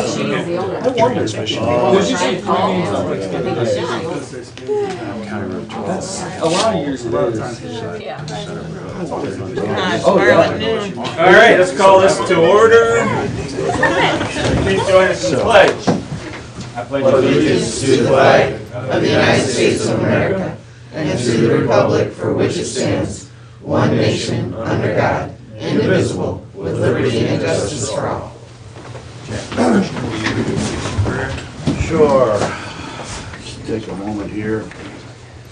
the owner. I wonder. Did you see That's a lot of years. Yeah. Oh, All right, let's call this to order. Please join us in the pledge. I pledge allegiance to the flag of the United States of America and to the republic for which it stands, one nation, under God, indivisible, with liberty and justice for all. Sure. Let's take a moment here.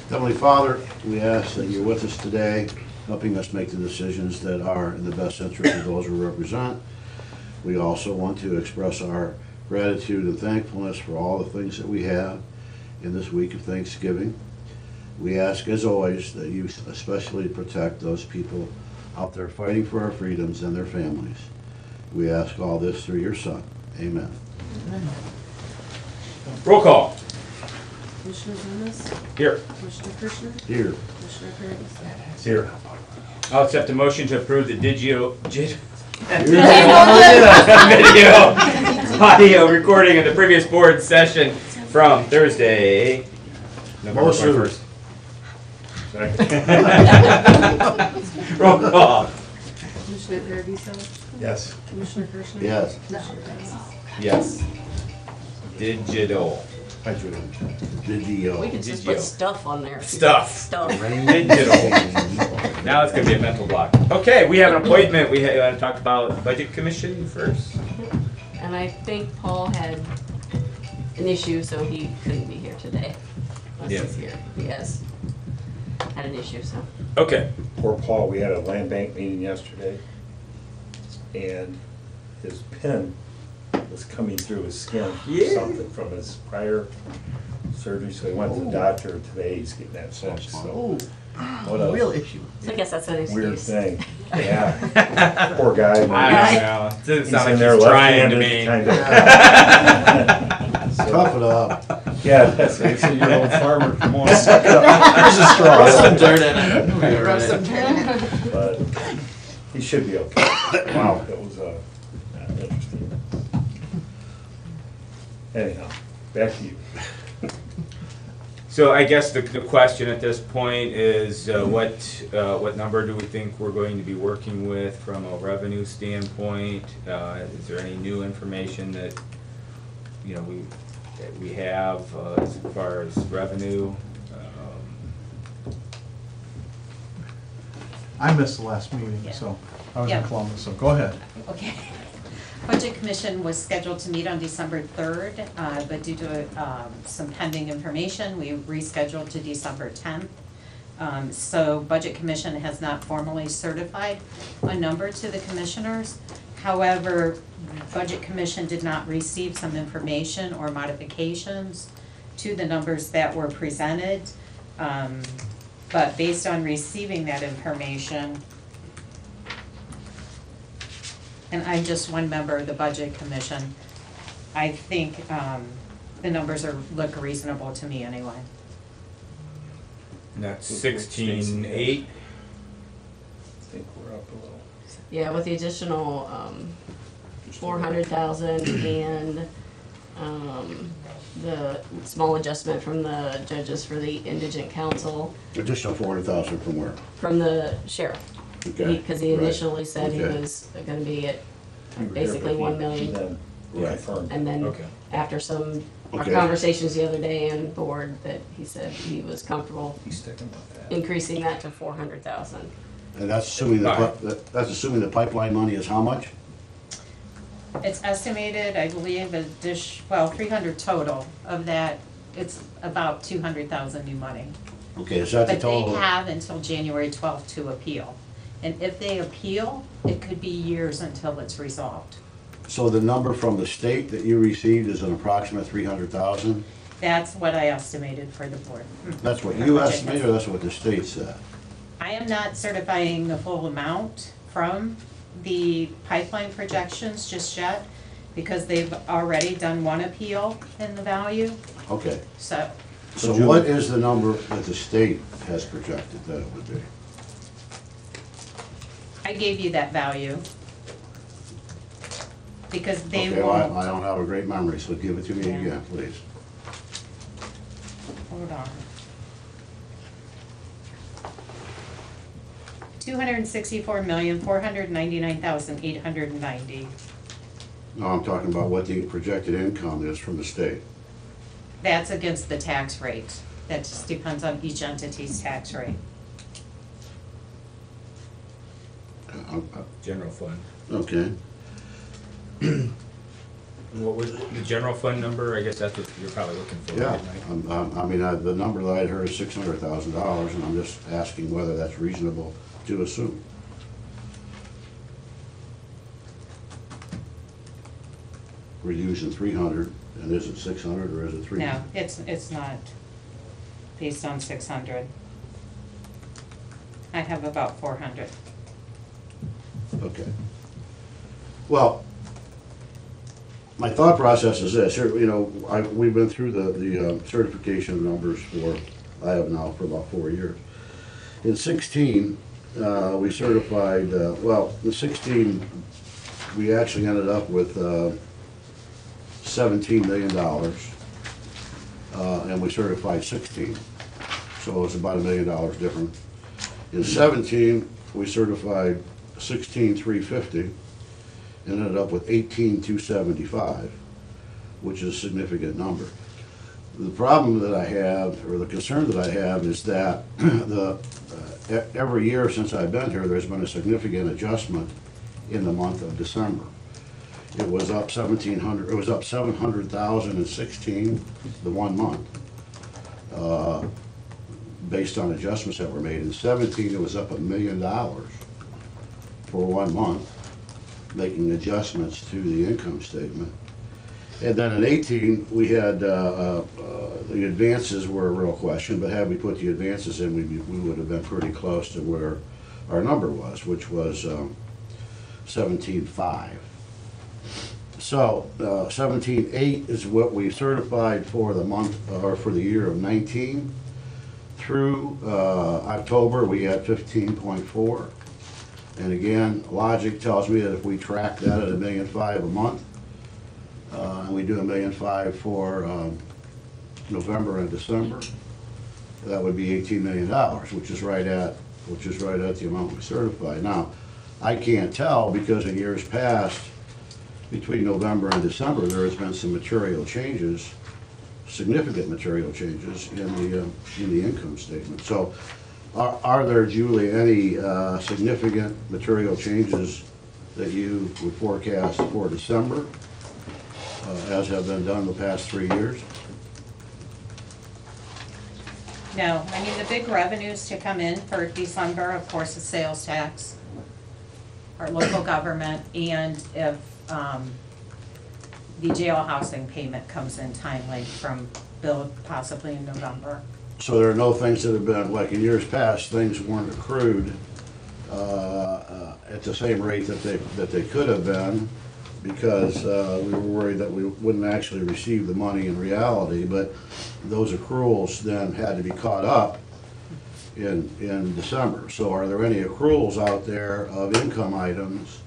Heavenly Father, we ask that you're with us today, helping us make the decisions that are in the best interest of those we represent. We also want to express our gratitude and thankfulness for all the things that we have in this week of Thanksgiving. We ask, as always, that you especially protect those people out there fighting for our freedoms and their families. We ask all this through your Son. Amen. Roll call. Commissioner Thomas? Here. Commissioner Kirchner? Here. Commissioner Paradis? Here. I'll accept a motion to approve the video audio recording of the previous board session from Thursday, November 21st. Roll call. Commissioner Paradis? Yes. Commissioner Kirchner? Yes. Commissioner Thomas? Yes. Digital. Video. We can just put Digio. stuff on there. Stuff. Stuff. Digital. Now it's going to be a mental block. Okay, we have an appointment. We want to talk about Budget Commission first. And I think Paul had an issue, so he couldn't be here today. Unless Yeah. he's here. He has had an issue, so. Okay. Poor Paul, we had a land bank meeting yesterday, and his pen was coming through his skin, Yeah. something from his prior surgery, so he went to the doctor today, he's getting that fixed, so. What a Real issue. So I guess that's an excuse. weird thing, yeah. Poor guy. I don't know. It doesn't He's sound in like there he's trying to left-handed, be. kind of. Tough it up. Yeah, that's it. 60-year-old farmer from Oregon. Here's a straw. Rub some dirt in it. Rub some dirt in it. But he should be okay. Wow, it was interesting. Anyhow, back to you. So I guess the question at this point is what number do we think we're going to be working with from a revenue standpoint? Is there any new information that we have as far as revenue? I missed the last meeting, Yeah. so I was Yeah. in Columbus, so go ahead. Okay. Budget Commission was scheduled to meet on December 3rd, but due to some pending information, we rescheduled to December 10th. So Budget Commission has not formally certified a number to the commissioners. However, Budget Commission did not receive some information or modifications to the numbers that were presented. But based on receiving that information, and I'm just one member of the Budget Commission, I think the numbers look reasonable to me anyway. And that's 16.8. I think we're up a little. Yeah, with the additional 400,000 and the small adjustment from the judges for the indigent council, Additional 400,000 from where? from the sheriff. Okay. Because he Right. initially said he Okay. was gonna be at We were here basically for 1 the- million. then Right. confirmed. And then Okay. after our Okay. conversations the other day in board, that he said he was comfortable He's sticking with that. increasing that to 400,000. And that's assuming that's assuming the pipeline money is how much? It's estimated, I believe, 300 total. Of that, it's about 200,000 new money. Okay, is that the But they total? have until January 12th to appeal. And if they appeal, it could be years until it's resolved. So the number from the state that you received is an approximate 300,000? That's what I estimated for the board. That's what you estimated, or that's what the state said? I am not certifying the full amount from the pipeline projections just yet, because they've already done one appeal in the value, Okay, so. so what is the number that the state has projected that it would be? I gave you that value. because they Okay, well, I won't, don't have a great memory, so give it to me Yeah. again, please. hold on. 264,499,890. No, I'm talking about what the projected income is from the state. That's against the tax rate. That just depends on each entity's tax rate. General fund. Okay, And what was the general fund number? I guess that's what you're probably looking for, yeah, right, Mike? I mean, the number that I'd heard is $600,000, and I'm just asking whether that's reasonable to assume. We're using 300, and is it 600 or is it 300? No, it's not based on 600. I have about 400. Okay. Well, my thought process is this, here, you know, we've been through the certification numbers I have now for about 4 years. In 16, we certified, in 16, we actually ended up with $17 million, and we certified 16. So it was about $1 million different. In 17, we certified 16,350, and ended up with 18,275, which is a significant number. The problem that I have, or the concern that I have, is that every year since I've been here, there's been a significant adjustment in the month of December. It was up 1,700. It was up 700,000 in 16, the 1 month, based on adjustments that were made. In 17, it was up $1 million for 1 month, making adjustments to the income statement. And then in 18, we had the advances were a real question, but had we put the advances in, we would have been pretty close to where our number was, which was 17.5. So 17.8 is what we certified for the month, or for the year of 19. Through October, we had 15.4. And again, logic tells me that if we track that at $1.5 million a month, and we do $1.5 million for November and December, that would be $18 million, which is right at the amount we certified. Now, I can't tell because in years past, between November and December, there has been some material changes, significant material changes in the income statement. So, are there, Julie, any significant material changes that you would forecast for December, as have been done the past 3 years? No, I mean, the big revenues to come in for December, of course, is sales tax, our local government, and if the jail housing payment comes in timely from bill possibly in November. So there are no things that have been, like in years past, things weren't accrued at the same rate that they could have been, because we were worried that we wouldn't actually receive the money in reality, but those accruals then had to be caught up in December. So are there any accruals out there of income items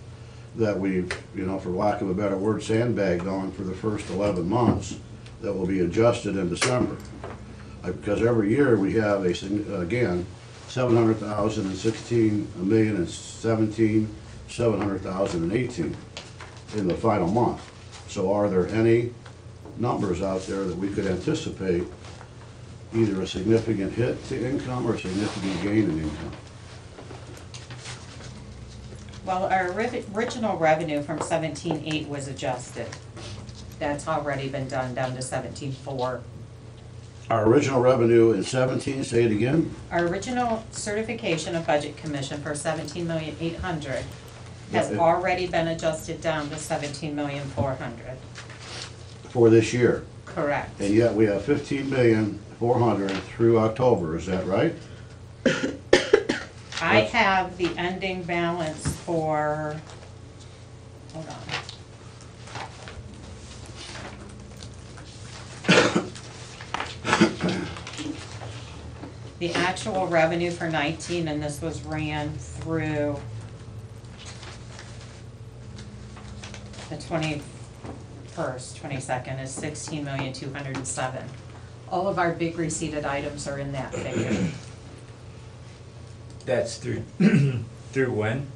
that we've, you know, for lack of a better word, sandbagged on for the first 11 months that will be adjusted in December? Because every year we have again, 700,000 and 16, $1 million and 17, 700,000 and 18 in the final month. So are there any numbers out there that we could anticipate either a significant hit to income or a significant gain in income? Well, our original revenue from 17.8 was adjusted. That's already been done, down to 17.4. Our original revenue in 17, say it again? Our original certification of Budget Commission for 17,800,000 has Yeah, already been adjusted down to 17,400,000. For this year. Correct. And yet we have 15,400,000 through October, is that right? I have the ending balance for, hold on. The actual revenue for 19, and this was ran through the 21st, 22nd is 16,207,000. All of our big receipted items are in that figure. That's through, through when?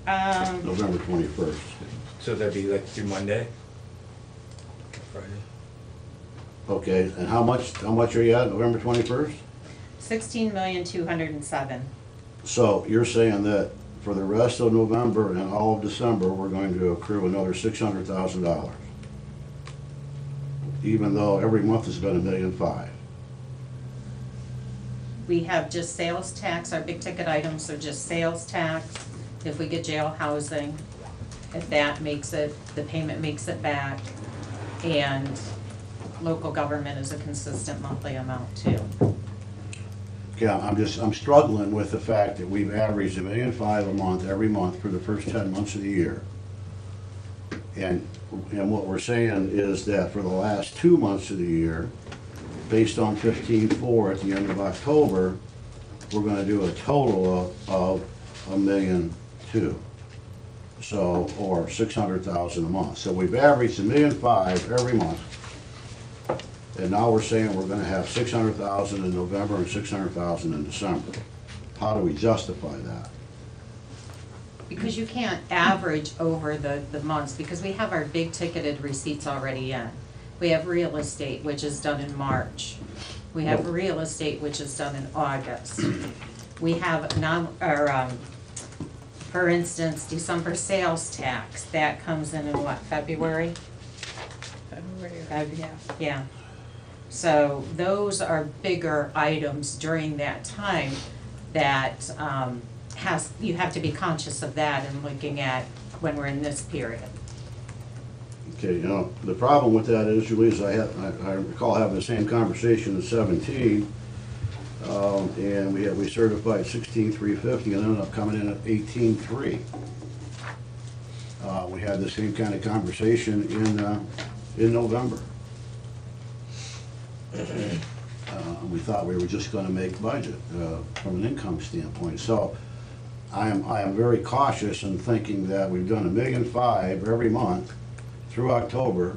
November 21st. So that'd be like through Monday? Friday? Okay, and how much are you at, November 21st? 16,207,000. So you're saying that for the rest of November and all of December, we're going to accrue another $600,000? Even though every month has been $1.5 million? We have just sales tax, our big ticket items are just sales tax. If we get jail housing, if that makes it, the payment makes it back. And local government is a consistent monthly amount too. Yeah, I'm struggling with the fact that we've averaged $1.5 million a month, every month for the first 10 months of the year. And what we're saying is that for the last 2 months of the year, based on 15.4 at the end of October, we're gonna do a total of $1.2 million. So, or 600,000 a month. So we've averaged $1.5 million every month. And now we're saying we're gonna have 600,000 in November and 600,000 in December. How do we justify that? Because you can't average over the months, because we have our big ticketed receipts already in. We have real estate, which is done in March. We have real estate, which is done in August. We have for instance, December sales tax, that comes in what, February? Yeah. Yeah. So those are bigger items during that time that you have to be conscious of that and looking at when we're in this period. Okay, you know, the problem with that is, Julie's, I recall having the same conversation in 17, and we certified 16,350 and ended up coming in at 18,300. We had the same kind of conversation in November. We thought we were just gonna make budget from an income standpoint. So I am very cautious in thinking that we've done $1.5 million every month through October,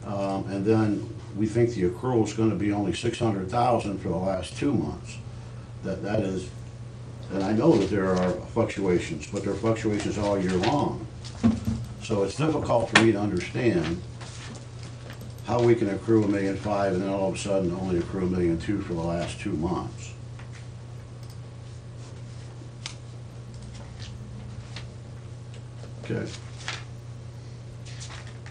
and then we think the accrual is gonna be only 600,000 for the last 2 months. That is, and I know that there are fluctuations, but there are fluctuations all year long. So it's difficult for me to understand how we can accrue $1.5 million and then all of a sudden only accrue $1.2 million for the last 2 months. Okay.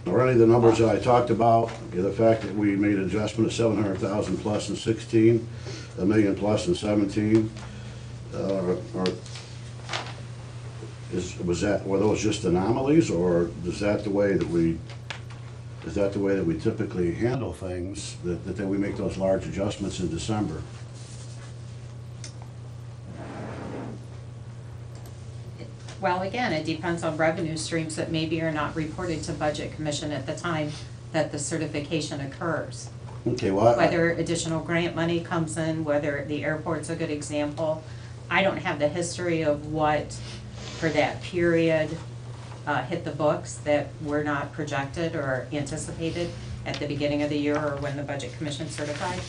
Are any of the numbers that I talked about, the fact that we made an adjustment of 700,000 plus in 16, $1 million plus in 17, were those just anomalies, or is that the way that we typically handle things, that we make those large adjustments in December? Well, again, it depends on revenue streams that maybe are not reported to Budget Commission at the time that the certification occurs. Okay, well, Whether additional grant money comes in, whether the airport's a good example. I don't have the history of what, for that period, hit the books that were not projected or anticipated at the beginning of the year or when the Budget Commission certified.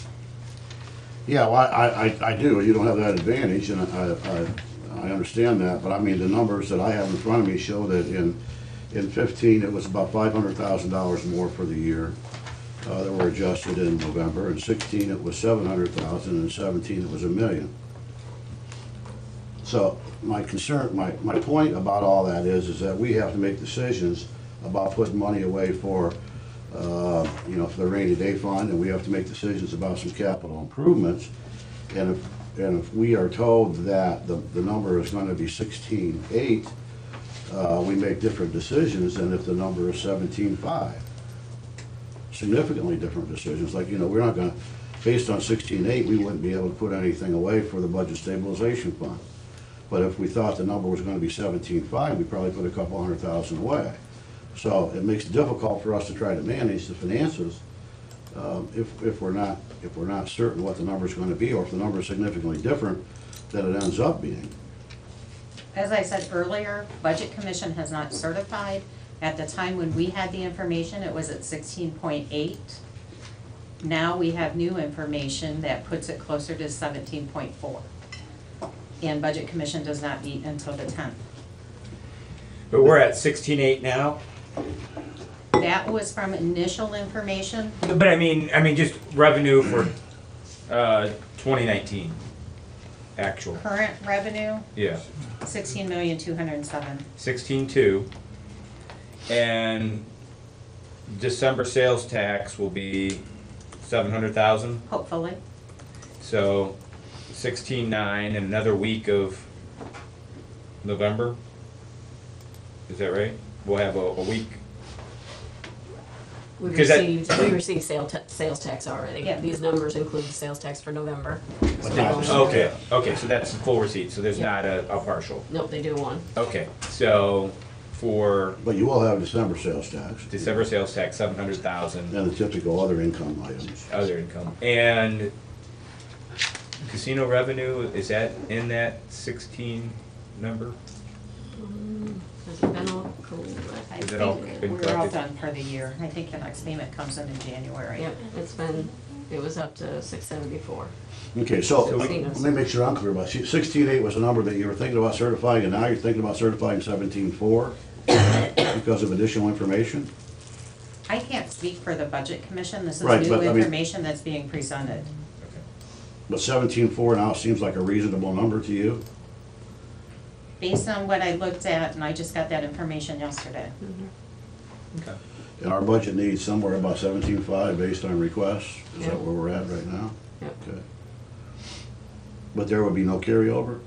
yeah, well, I do. You don't have that advantage, and I understand that, but I mean, the numbers that I have in front of me show that in 15, it was about $500,000 more for the year that were adjusted in November. In 16, it was 700,000, and in 17, it was $1 million. So my concern, my point about all that is that we have to make decisions about putting money away for, for the rainy day fund, and we have to make decisions about some capital improvements. And if we are told that the number is going to be 16.8, we make different decisions than if the number is 17.5. Significantly different decisions. Like, we're not going to, based on 16.8, we wouldn't be able to put anything away for the budget stabilization fund. But if we thought the number was going to be 17.5, we'd probably put a couple $100,000 away. So it makes it difficult for us to try to manage the finances if we're not certain what the number is going to be, or if the number is significantly different than it ends up being. As I said earlier, Budget Commission has not certified. At the time when we had the information, it was at 16.8. Now we have new information that puts it closer to 17.4. And Budget Commission does not meet until the 10th. But we're at 16.8 now? That was from initial information. But I mean just revenue for 2019, actual. Current revenue, Yeah, 16,207,000. 16.2. And December sales tax will be 700,000. Hopefully. So 16.9 and another week of November. Is that right? We'll have a week. We Because that- received sales tax already. Yeah. These numbers include the sales tax for November. But not- Okay, so that's full receipt, so there's Yeah. not a partial. Nope, they do one. Okay, so for But you will have December sales tax. December sales tax, 700,000, And the typical other income items. other income. And casino revenue, is that in that 16 number? Has it been all cool? I Is it all think been we're all collected? done for the year. I think the next payment comes in January. Yep, it was up to 674. Okay, so So we- let me make sure I'm clear about it. 16.8 was the number that you were thinking about certifying, and now you're thinking about certifying 17.4 because of additional information? I can't speak for the Budget Commission. This is Right, new but I mean- information that's being presented. Okay. But 17.4 now seems like a reasonable number to you? Based on what I looked at, and I just got that information yesterday. Okay. And our budget needs somewhere about 17.5 based on requests? Is Yeah. that where we're at right now? Yep. Okay. But there would be no carryover?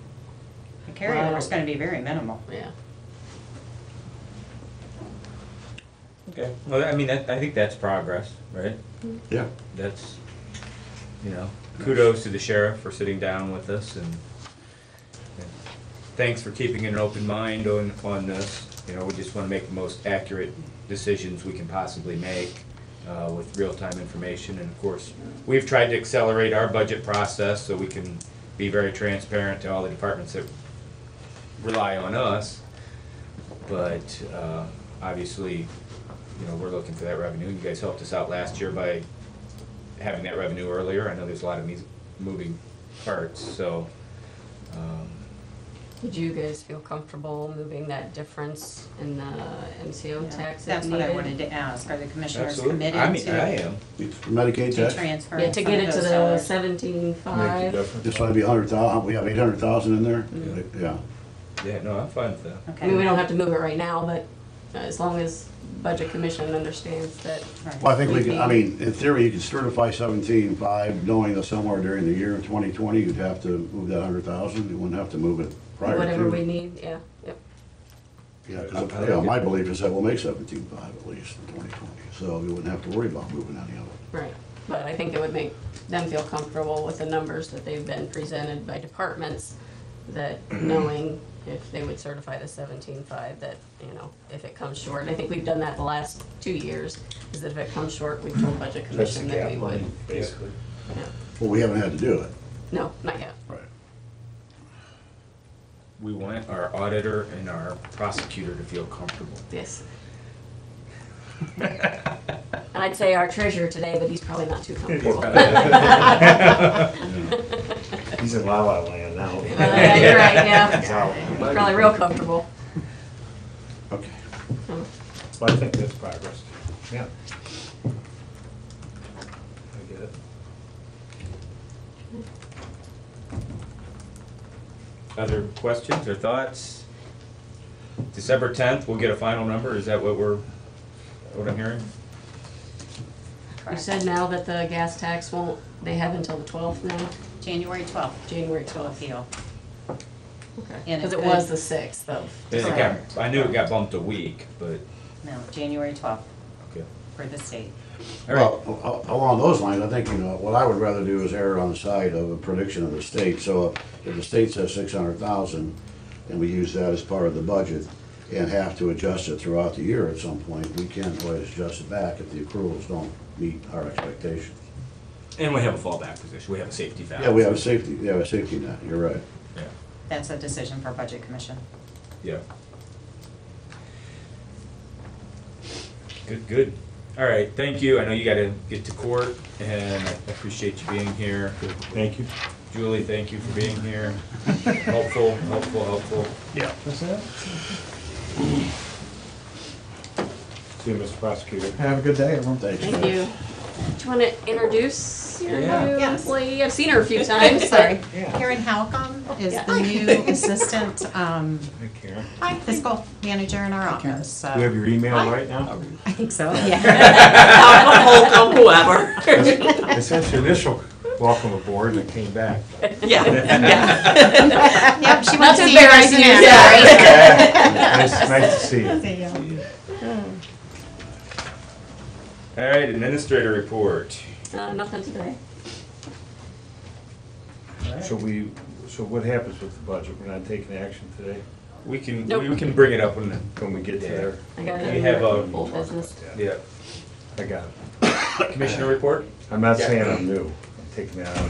The carryover is gonna be very minimal. Yeah. Okay, well, I mean, I think that's progress, right? Yeah. That's, kudos to the sheriff for sitting down with us and thanks for keeping an open mind on this. We just want to make the most accurate decisions we can possibly make with real-time information. And of course, we've tried to accelerate our budget process so we can be very transparent to all the departments that rely on us. But obviously, we're looking for that revenue. You guys helped us out last year by having that revenue earlier. I know there's a lot of moving parts, so. Would you guys feel comfortable moving that difference in the MCO Yeah, tax if that's what I needed? wanted to ask. Are the commissioners Absolutely. committed I mean, I to am. Medicaid tax? transfer Yeah, to some get of it to those the dollars? 17.5. Just want to be 100,000, we have 800,000 in there? Yeah. Yeah, no, I'm fine with that. I mean, we Okay. don't have to move it right now, but as long as Budget Commission understands that. Right. Well, I think we can, I mean, in theory, you could certify 17.5, knowing that somewhere during the year in 2020, you'd have to move that 100,000. You wouldn't have to move it prior to. Whatever we need, yeah, yep. Yeah, 'cause, my belief is that we'll make 17.5 at least in 2020, so we wouldn't have to worry about moving any of it. Right, but I think it would make them feel comfortable with the numbers that they've been presented by departments, that knowing if they would certify the 17.5, that, if it comes short, and I think we've done that the last 2 years, is that if it comes short, we've told Budget That's the Commission that we gap would. money, basically. Yeah. Well, we haven't had to do it. No, not yet. Right. We want our auditor and our prosecutor to feel comfortable. Yes. I'd say our treasurer today, but he's probably not too comfortable. He's in La La Land now. Yeah, you're right, yeah. He's out. He's probably real comfortable. Okay. Well, I think that's progress. Yeah. I get it. Other questions or thoughts? December 10th, we'll get a final number, is that what I'm hearing? You said now that the gas tax won't, they have until the 12th now? January 12th January to 12th. appeal. Okay. And Because it it was could- the 6th of. I knew it got bumped a week, but, No, January 12th okay. for the state. All right. Well, along those lines, I think, what I would rather do is err on the side of a prediction of the state. So if the state says 600,000, and we use that as part of the budget, and have to adjust it throughout the year at some point, we can't always adjust it back if the accruals don't meet our expectations. And we have a fallback position, we have a safety valve. Yeah, we have a safety net, you're right. Yeah, That's a decision for Budget Commission. yeah. Good, good. All right, thank you. I know you gotta get to court, and I appreciate you being here. Thank you. Julie, thank you for being here. Helpful, helpful, helpful. Yeah. That's it? See you, Mr. Prosecutor. Have a good day, everyone. Thanks. Thank you. Do you want to introduce your Yeah. new Yes. employee? I've seen her a few times. Sorry. Yeah. Karen Halcom is Yeah. the new assistant Hey, Karen. fiscal manager in our office, so. Do you have your email right now? I think so, yeah. Holcomb, whoever. I sent you initial welcome aboard and it came back. Yeah. Yep, she Not went to to see you embarrass right you, now. Nice to see you. See ya. All right, administrator report. Nothing today. So what happens with the budget? We're not taking action today We can, Nope. we can bring it up when, when we get to Yeah. there? I got We have a- full business. yeah. I got it. Commissioner report? I'm not Yeah. saying I'm new. I'm taking that out.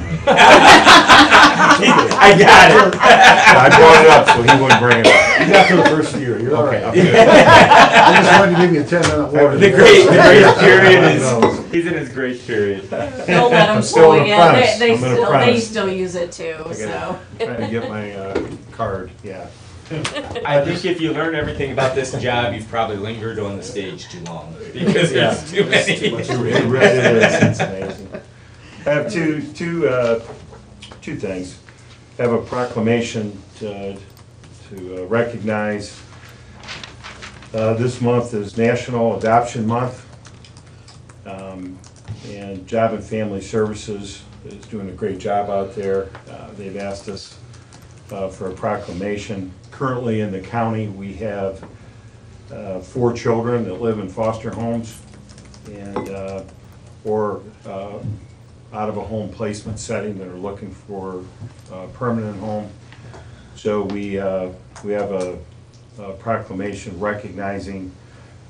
I got it. I brought it up so he wouldn't bring it up. You got to the first year, you're all right. Okay. I just wanted to give you a 10-minute warning. The grace period No. is, he's in his grace period. Don't let them I'm still pull an again. apprentice. They I'm an still, apprentice. still use it too, I so. gotta- Trying to get my card, yeah. I think if you learn everything about this job, you've probably lingered on the stage too long, because Yeah. there's too many. It really is, it's amazing. I have two things. I have a proclamation to recognize, this month is National Adoption Month. And Job and Family Services is doing a great job out there. They've asked us for a proclamation. Currently in the county, we have 4 children that live in foster homes and or out of a home placement setting that are looking for a permanent home. So we have a proclamation recognizing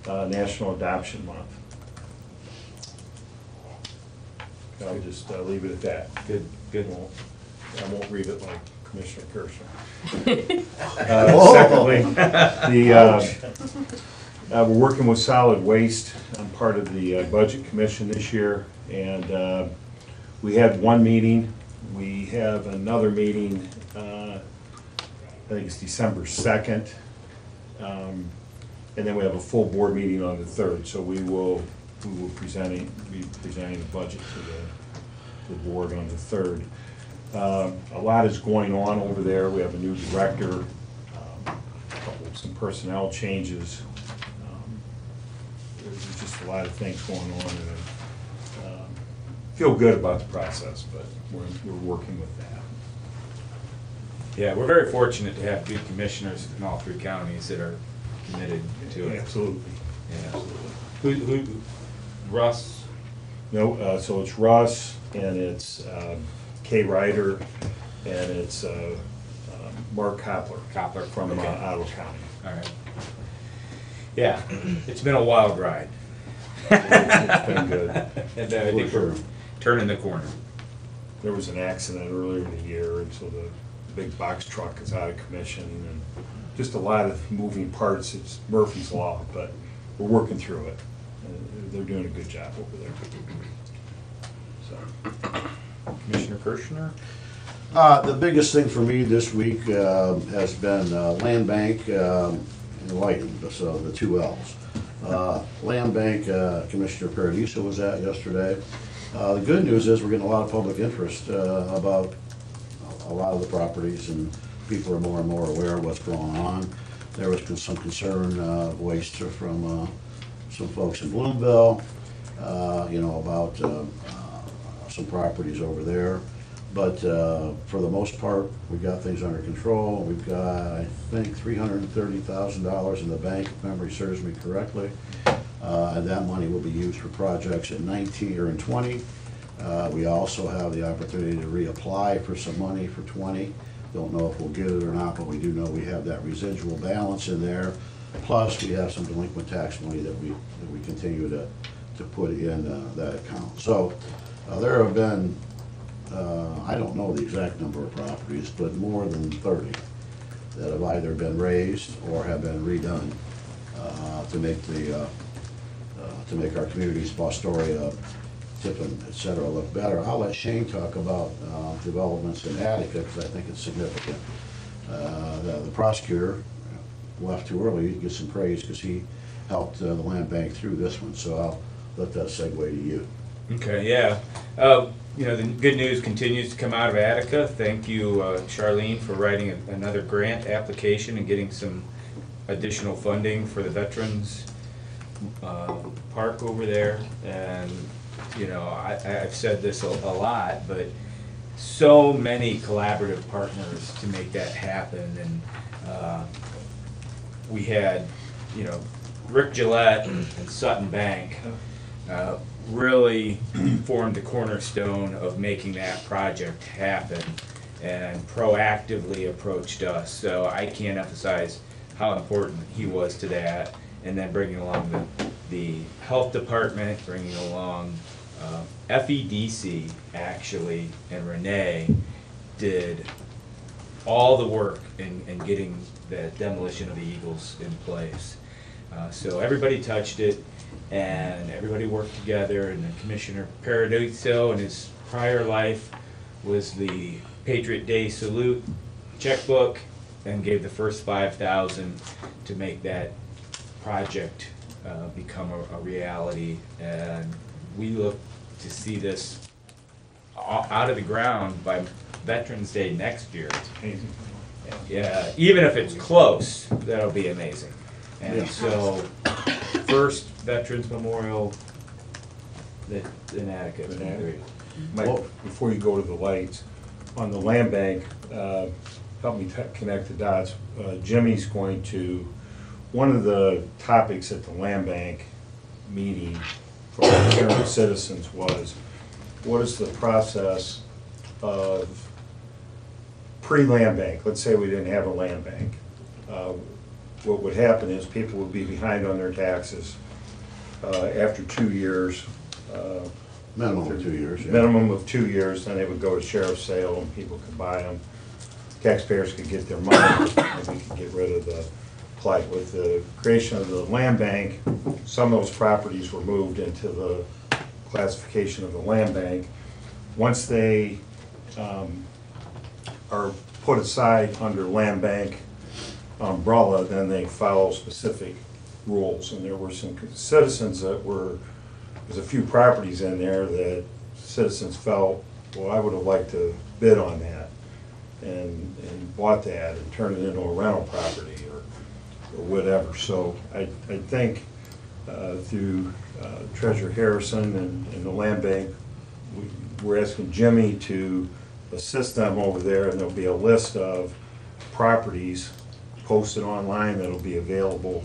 National Adoption Month. I'll just leave it at that. Good, good. I won't read it like Commissioner Kirschner. Secondly, we're working with solid waste. I'm part of the Budget Commission this year, and we had one meeting. We have another meeting, I think it's December 2nd. And then we have a full board meeting on the 3rd, so we will be presenting the budget to the board on the 3rd. A lot is going on over there. We have a new director, some personnel changes. There's just a lot of things going on, and I feel good about the process, but we're working with that. Yeah, we're very fortunate to have good commissioners in all 3 counties that are committed to it. Absolutely. Yeah. Who, Russ? No, so it's Russ, and it's Kay Ryder, and it's Mark Koppler from Okay. Ottawa County. All right. Yeah, it's been a wild ride. It's been good. And I think we're turning the corner. There was an accident earlier in the year, and so the big box truck is out of commission, and just a lot of moving parts. It's Murphy's Law, but we're working through it. They're doing a good job over there. So, Commissioner Kirschner? The biggest thing for me this week has been Land Bank and Lighting, so the 2 Ls. Land Bank, Commissioner Paradiso was at yesterday. The good news is we're getting a lot of public interest about a lot of the properties, and people are more and more aware of what's going on. There was some concern voiced from some folks in Bloomville, about some properties over there. But for the most part, we've got things under control. We've got, I think, $330,000 in the bank, if memory serves me correctly. And that money will be used for projects in 19 or in 20. We also have the opportunity to reapply for some money for 20. Don't know if we'll get it or not, but we do know we have that residual balance in there. Plus, we have some delinquent tax money that we continue to put in that account. So there have been, I don't know the exact number of properties, but more than 30 that have either been raised or have been redone to make the to make our communities, Fostoria, Tiffin, et cetera, look better. I'll let Shane talk about developments in Attica, because I think it's significant. The prosecutor left too early, he gets some praise, because he helped the land bank through this one, so I'll let that segue to you. Okay, yeah. You know, the good news continues to come out of Attica. Thank you, Charlene, for writing another grant application and getting some additional funding for the Veterans Park over there. And, you know, I've said this a lot, but so many collaborative partners to make that happen. And we had, you know, Rick Gillette and Sutton Bank really formed the cornerstone of making that project happen and proactively approached us. So I can't emphasize how important he was to that. And then bringing along the health department, bringing along FEDC actually, and Renee did all the work in getting the demolition of the Eagles in place. So everybody touched it, and everybody worked together, and then Commissioner Paradiso in his prior life was the Patriot Day Salute checkbook and gave the first $5,000 to make that project become a reality. And we look to see this out of the ground by Veterans Day next year. Amazing. Yeah, even if it's close, that'll be amazing. And Yeah. so, first Veterans Memorial in Attica. In Attica. Mike, Well- before you go to the lights, on the land bank, help me connect the dots. Jimmy's going to, one of the topics at the land bank meeting for concerned citizens was, what is the process of pre-land bank? Let's say we didn't have a land bank. What would happen is people would be behind on their taxes after 2 years. Minimum of 2 years, yeah. Minimum of 2 years, then they would go to sheriff's sale and people could buy them. Taxpayers could get their money and we could get rid of the plight. With the creation of the land bank, some of those properties were moved into the classification of the land bank. Once they are put aside under land bank umbrella, then they follow specific rules. And there were some citizens that were, there's a few properties in there that citizens felt, well, I would have liked to bid on that and bought that and turned it into a rental property or whatever. So I think through Treasurer Harrison and the land bank, we're asking Jimmy to assist them over there, and there'll be a list of properties posted online that'll be available.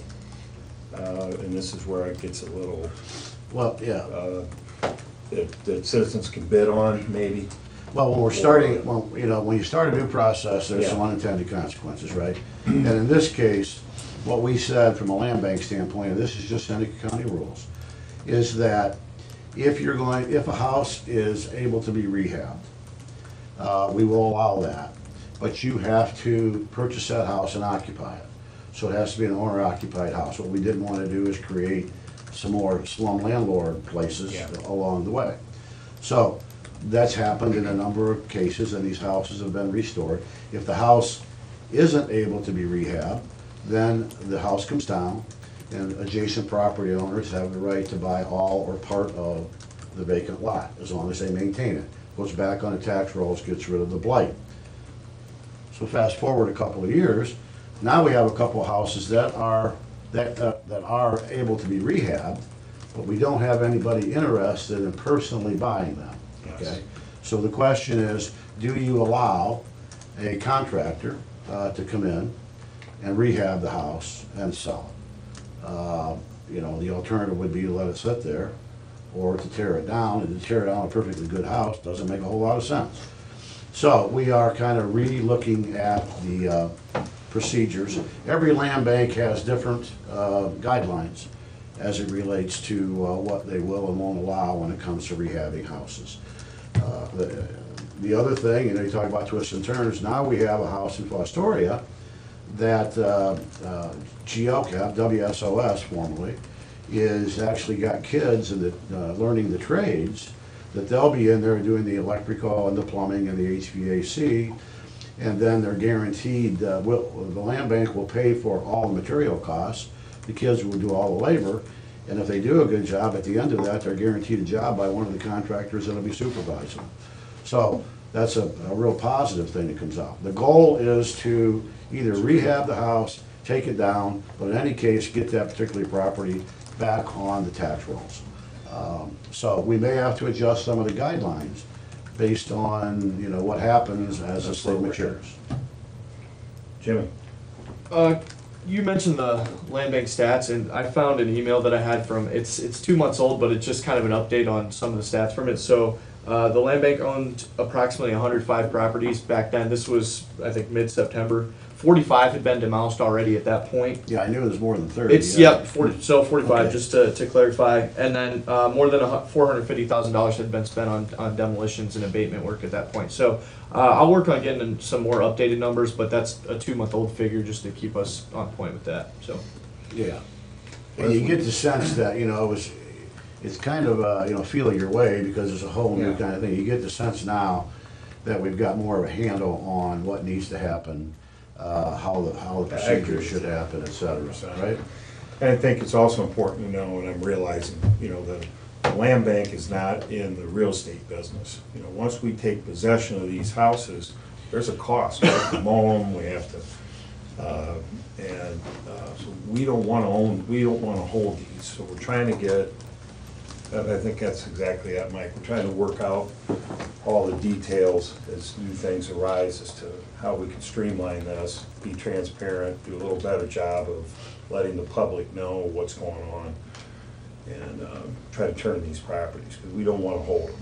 And this is where it gets a little, Well, yeah. that citizens can bid on, maybe. Well, when we're starting, well, you know, when you start a new process, there's some Yeah. unintended consequences, right? And in this case, what we said from a land bank standpoint, and this is just Seneca County rules, is that if a house is able to be rehabbed, we will allow that. But you have to purchase that house and occupy it. So it has to be an owner-occupied house. What we didn't want to do is create some more slum landlord places Yeah. along the way. So that's happened in a number of cases, and these houses have been restored. If the house isn't able to be rehabbed, then the house comes down, and adjacent property owners have the right to buy all or part of the vacant lot, as long as they maintain it. Goes back on the tax rolls, gets rid of the blight. So fast forward a couple of years, now we have a couple of houses that are able to be rehabbed, but we don't have anybody interested in personally buying them, Yes. okay? So the question is, do you allow a contractor to come in and rehab the house and sell it? You know, the alternative would be to let it sit there, or to tear it down, and to tear down a perfectly good house doesn't make a whole lot of sense. So we are kind of re-looking at the procedures. Every land bank has different guidelines as it relates to what they will and won't allow when it comes to rehabbing houses. The other thing, you know, you talk about twists and turns, now we have a house in Fostoria that GLCAP, WSOS formerly, is actually got kids and learning the trades, that they'll be in there doing the electrical and the plumbing and the HVAC, and then they're guaranteed, the land bank will pay for all the material costs, the kids will do all the labor, and if they do a good job, at the end of that, they're guaranteed a job by one of the contractors that'll be supervising them. So that's a real positive thing that comes out. The goal is to either rehab the house, take it down, but in any case, get that particular property back on the tax rolls. So we may have to adjust some of the guidelines based on, you know, what happens as this thing matures. Jimmy? You mentioned the land bank stats, and I found an email that I had from, it's 2 months old, but it's just kind of an update on some of the stats from it. So the land bank owned approximately 105 properties back then. This was, I think, mid-September. 45 had been demolished already at that point. Yeah, I knew it was more than 30. It's, yeah. yep, 45, Okay. just to clarify. And then more than $450,000 had been spent on demolitions and abatement work at that point. So I'll work on getting some more updated numbers, but that's a 2-month-old figure just to keep us on point with that, so. Yeah. And you get the sense that, you know, it's kind of, you know, feeling your way because it's a whole new Yeah. kind of thing. You get the sense now that we've got more of a handle on what needs to happen, how the procedures should happen, et cetera, right? And I think it's also important to know, and I'm realizing, you know, the land bank is not in the real estate business. You know, once we take possession of these houses, there's a cost. We have to mow them, we have to, so we don't want to own, we don't want to hold these. So we're trying to get, I think that's exactly it, Mike. We're trying to work out all the details as new things arise as to how we can streamline this, be transparent, do a little better job of letting the public know what's going on, and try to turn these properties, because we don't want to hold them.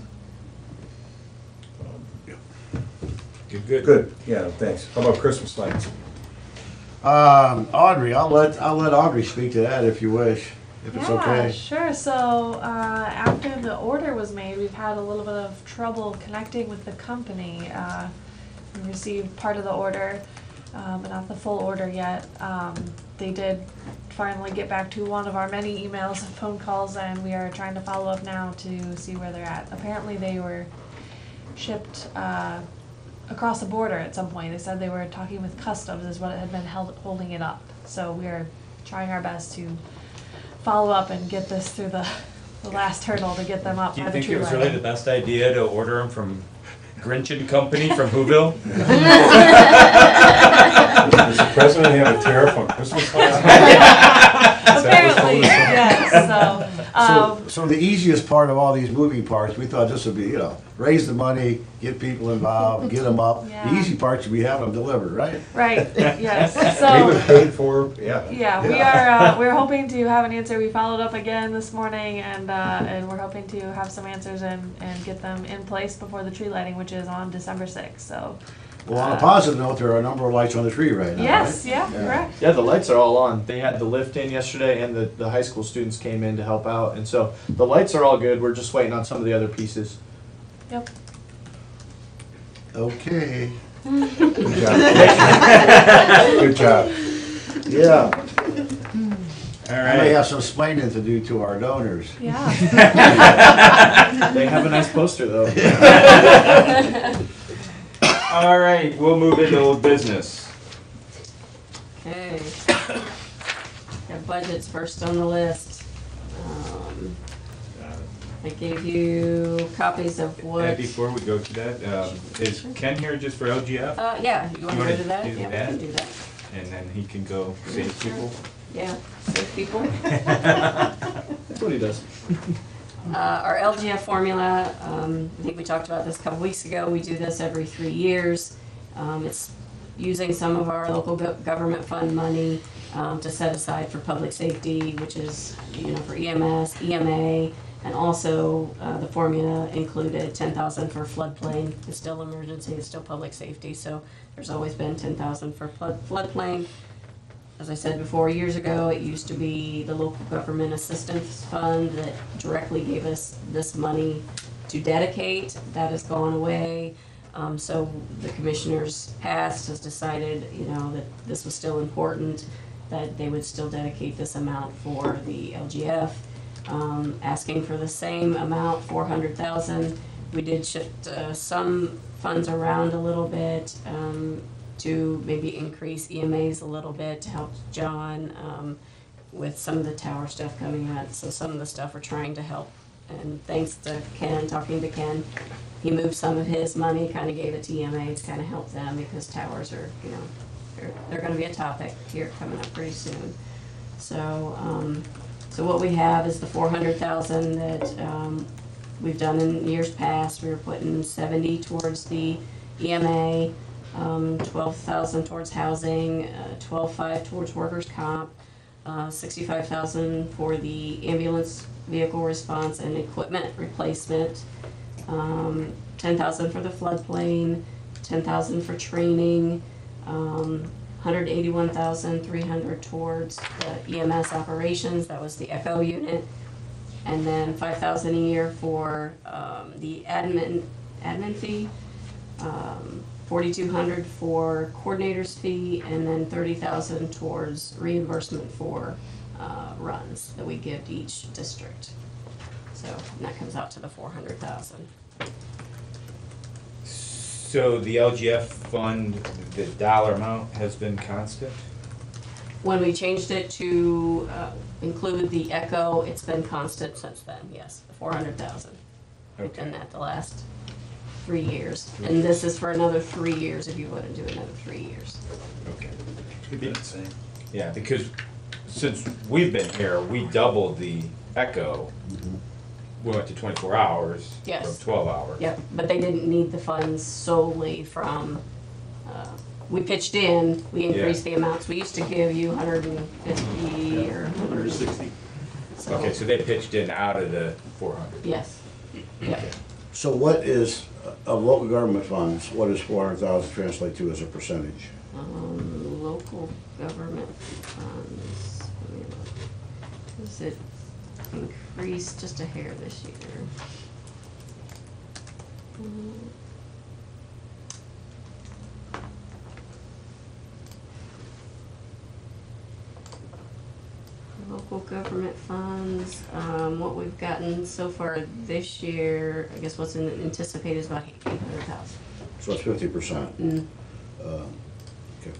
Good. Good, yeah, thanks. How about Christmas lights? Audrey, I'll let Audrey speak to that if you wish, if it's okay. Sure. So after the order was made, we've had a little bit of trouble connecting with the company. We received part of the order, but not the full order yet. They did finally get back to one of our many emails and phone calls, and we are trying to follow up now to see where they're at. Apparently they were shipped across the border at some point. They said they were talking with customs is what had been holding it up. So we're trying our best to follow up and get this through the last hurdle to get them up. Do by you the think tree it was lighting. really the best idea to order them from Grinch and Company from Whoville? Does the president have a tariff on Christmas lights? Apparently, yes. So the easiest part of all these moving parts, we thought this would be, you know, raise the money, get people involved, get them up. Yeah. The easy part should be having them delivered, right? Right. Yes. We So. were paid for, yeah. Yeah, we're hoping to have an answer. We followed up again this morning, and we're hoping to have some answers and get them in place before the tree lighting, which is on December 6th. So. Well, on a positive note, there are a number of lights on the tree right now, Yes. right? Yeah. Correct. Yeah, the lights are all on. They had the lift in yesterday, and the high school students came in to help out, and so the lights are all good. We're just waiting on some of the other pieces. Yep. Okay. Good job. Good job. Yeah. All I may right. have some explaining to do to our donors. Yeah. They have a nice poster, though. All right, we'll move into old business. Okay. Got budgets first on the list. I gave you copies of what. Before we go to that, is Ken here just for LGF? Yeah, you want to go to that? do Yeah, that? we can do that. And then he can go save people? Yeah, save people. That's what he does. Our LGF formula, I think we talked about this a couple weeks ago. We do this every 3 years. It's using some of our local government fund money to set aside for public safety, which is, you know, for EMS, EMA, and also the formula included 10,000 for floodplain. It's still emergency, it's still public safety, so there's always been 10,000 for floodplain. As I said before, years ago, it used to be the local government assistance fund that directly gave us this money to dedicate. That has gone away. So the commissioners past has decided, you know, that this was still important, that they would still dedicate this amount for the LGF, asking for the same amount, 400,000. We did shift some funds around a little bit to maybe increase EMAs a little bit to help John with some of the tower stuff coming out. So some of the stuff we're trying to help. And thanks to Ken, talking to Ken, he moved some of his money, kind of gave it to EMA to kind of help them because towers are, you know, they're going to be a topic here coming up pretty soon. So, so what we have is the 400,000 that we've done in years past. We were putting 70 towards the EMA, 12,000 towards housing, 12,500 towards workers' comp, 65,000 for the ambulance vehicle response and equipment replacement, 10,000 for the floodplain, 10,000 for training, 181,300 towards the EMS operations. That was the Echo unit, and then 5,000 a year for the admin fee, 4,200 for coordinator's fee, and then 30,000 towards reimbursement for runs that we give to each district. So and that comes out to the 400,000. So the LGF fund, the dollar amount has been constant? When we changed it to include the Echo, it's been constant since then, yes, 400,000. We've done that the last 3 years. And this is for another 3 years if you want to do another 3 years. Okay. Could be the same. Yeah, because since we've been here, we doubled the Echo. We went to 24 hours Yes. from 12 hours. Yep, but they didn't need the funds solely from, we pitched in, we increased the amounts. We used to give you 150 or 160. so. Okay, so they pitched in out of the 400. Yes, yep. So what is, of local government funds, what does 400,000 translate to as a percentage? Local government funds, let me look. Is it increased just a hair this year? Local government funds, what we've gotten so far this year, I guess what's anticipated is about 800,000. So it's 50%. Mm. Okay.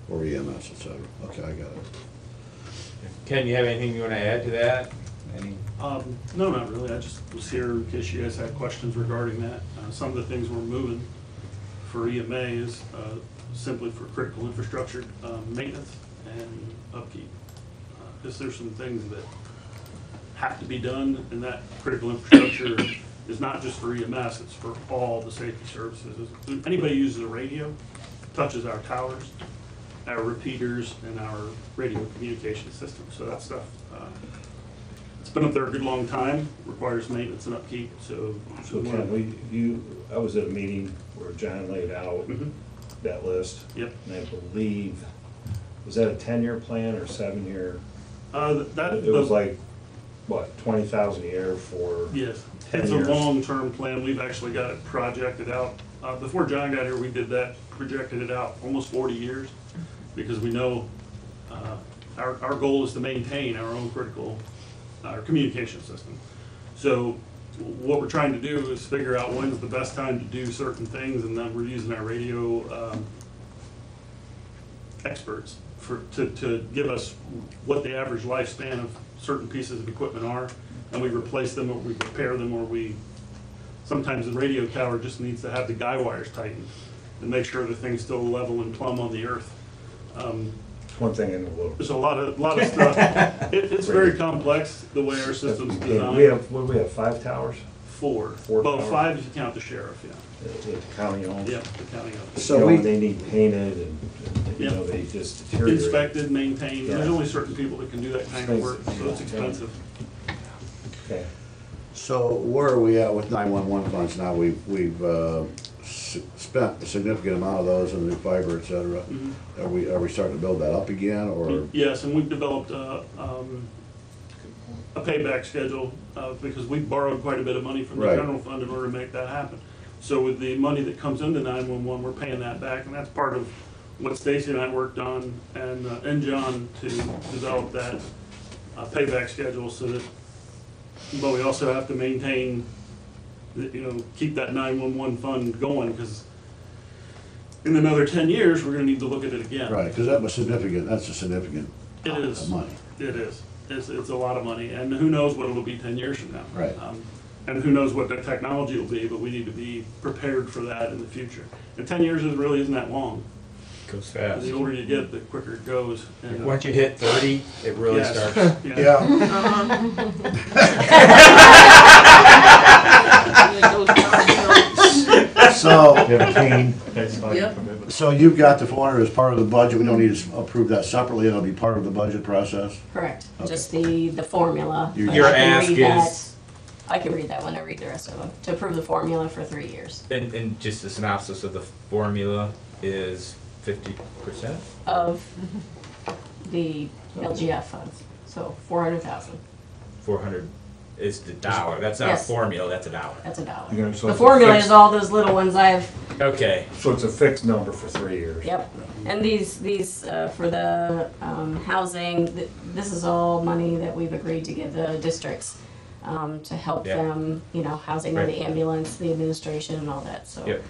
Or EMS, et cetera. Okay, I got it. Ken, you have anything you want to add to that? Any? No, not really. I just was here in case you guys had questions regarding that. Some of the things we're moving for EMA is simply for critical infrastructure maintenance and upkeep. Because there's some things that have to be done, and that critical infrastructure is not just for EMS, it's for all the safety services. Anybody who uses a radio touches our towers, our repeaters, and our radio communication system. So that stuff, it's been up there a good long time, requires maintenance and upkeep, so. So Ken, I was at a meeting where John laid out that list. Yep. And I believe, was that a 10-year plan or 7-year? It was like, what, 20,000 a year for Yes, 10 it's years? a long-term plan. We've actually got it projected out. Before John got here, we did that, projected it out almost 40 years, because we know our goal is to maintain our own our communication system. So what we're trying to do is figure out when's the best time to do certain things, and then we're using our radio experts to give us what the average lifespan of certain pieces of equipment are, and we replace them, or we repair them, or sometimes the radio tower just needs to have the guy wires tightened and make sure the thing's still level and plumb on the earth. One thing in the world. There's a lot of stuff. It's very complex, the way our system's designed. We have, what do we have, 5 towers? 4. Four Well, towers. 5 if you count the sheriff, yeah. That the county owns? Yeah, the county owns. So You know, we- they need painted and, you know, Yeah. they just deteriorate. Inspected, maintained, there's Yeah. only certain people that can do that kind of work, so it's expensive. Okay. So where are we at with 911 funds now? We've spent a significant amount of those in new fiber, et cetera. Are we starting to build that up again, or? Yes, and we've developed a payback schedule, because we borrowed quite a bit of money from the Right. general fund in order to make that happen. So with the money that comes into 911, we're paying that back, and that's part of what Stacy and I worked on and John to develop that payback schedule so that, but we also have to maintain, keep that 911 fund going, because in another 10 years, we're gonna need to look at it again. Right, because that's a significant It is. of money. It is. It's a lot of money, and who knows what it'll be 10 years from now. Right. And who knows what the technology will be, but we need to be prepared for that in the future. And 10 years really isn't that long. Goes fast. The older you get, the quicker it goes. And, Once you hit 30, it really yes. starts. Yeah. So, You have a cane, that's fine. Yep. so you've got the 400 as part of the budget, we don't need to approve that separately, it'll be part of the budget process? Correct, Okay. just the formula. Your But Your I can ask read that. is, I can read that when I read the rest of them, to approve the formula for 3 years and just the synopsis of the formula is 50%? of the LGF funds, so 400,000, 400 is the dollar. That's not a Yes. formula, that's a dollar. that's $1. You're gonna- so The it's a formula fixed- is all those little ones I've, Okay. So it's a fixed number for 3 years. yep. And these, for the housing, this is all money that we've agreed to give the districts to help Yeah. them, housing on the Right. ambulance, the administration and all that, so. Yep.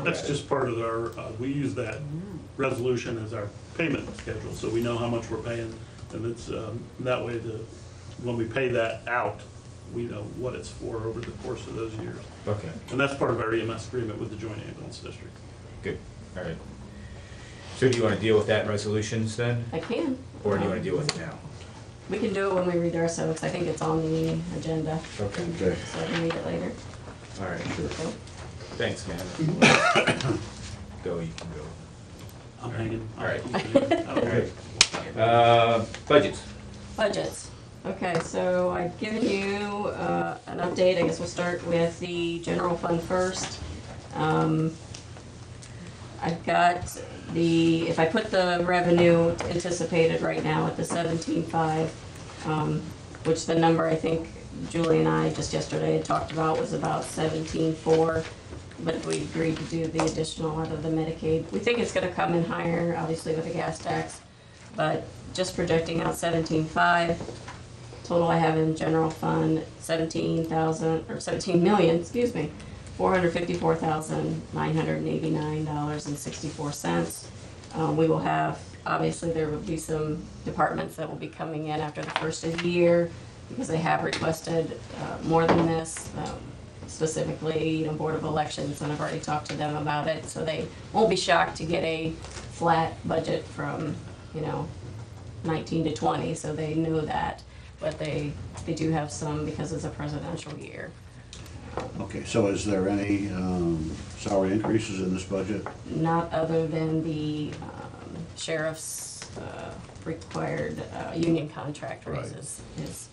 That's just part of our, we use that resolution as our payment schedule, so we know how much we're paying. And it's, that way when we pay that out, we know what it's for over the course of those years. Okay, And that's part of our EMS agreement with the Joint Ambulance District. good. All right. So do you want to deal with that in resolutions then? I can. Or do you want to deal with it now? We can do it when we read the rest of it, 'cause I think it's on the agenda, Okay. Okay. so I can read it later. All right, sure. So, Thanks, man. Go, you can go. I'm hanging. All right. All right. Budgets. Budgets. Okay, so I've given you an update. I guess we'll start with the general fund first. I've got if I put the revenue anticipated right now at the 17.5, which the number I think Julie and I just yesterday had talked about was about 17.4. But if we agreed to do the additional out of the Medicaid, we think it's gonna come in higher, obviously with the gas tax. But just projecting out 17.5, total I have in general fund, 17,000,000, $454,989.64. We will have, obviously, there will be some departments that will be coming in after the first of the year because they have requested more than this. Specifically, Board of Elections, and I've already talked to them about it, so they won't be shocked to get a flat budget from, 19 to 20, so they know that, but they do have some because it's a presidential year. Okay, so is there any salary increases in this budget? Not other than the sheriff's required union contract Right. raises,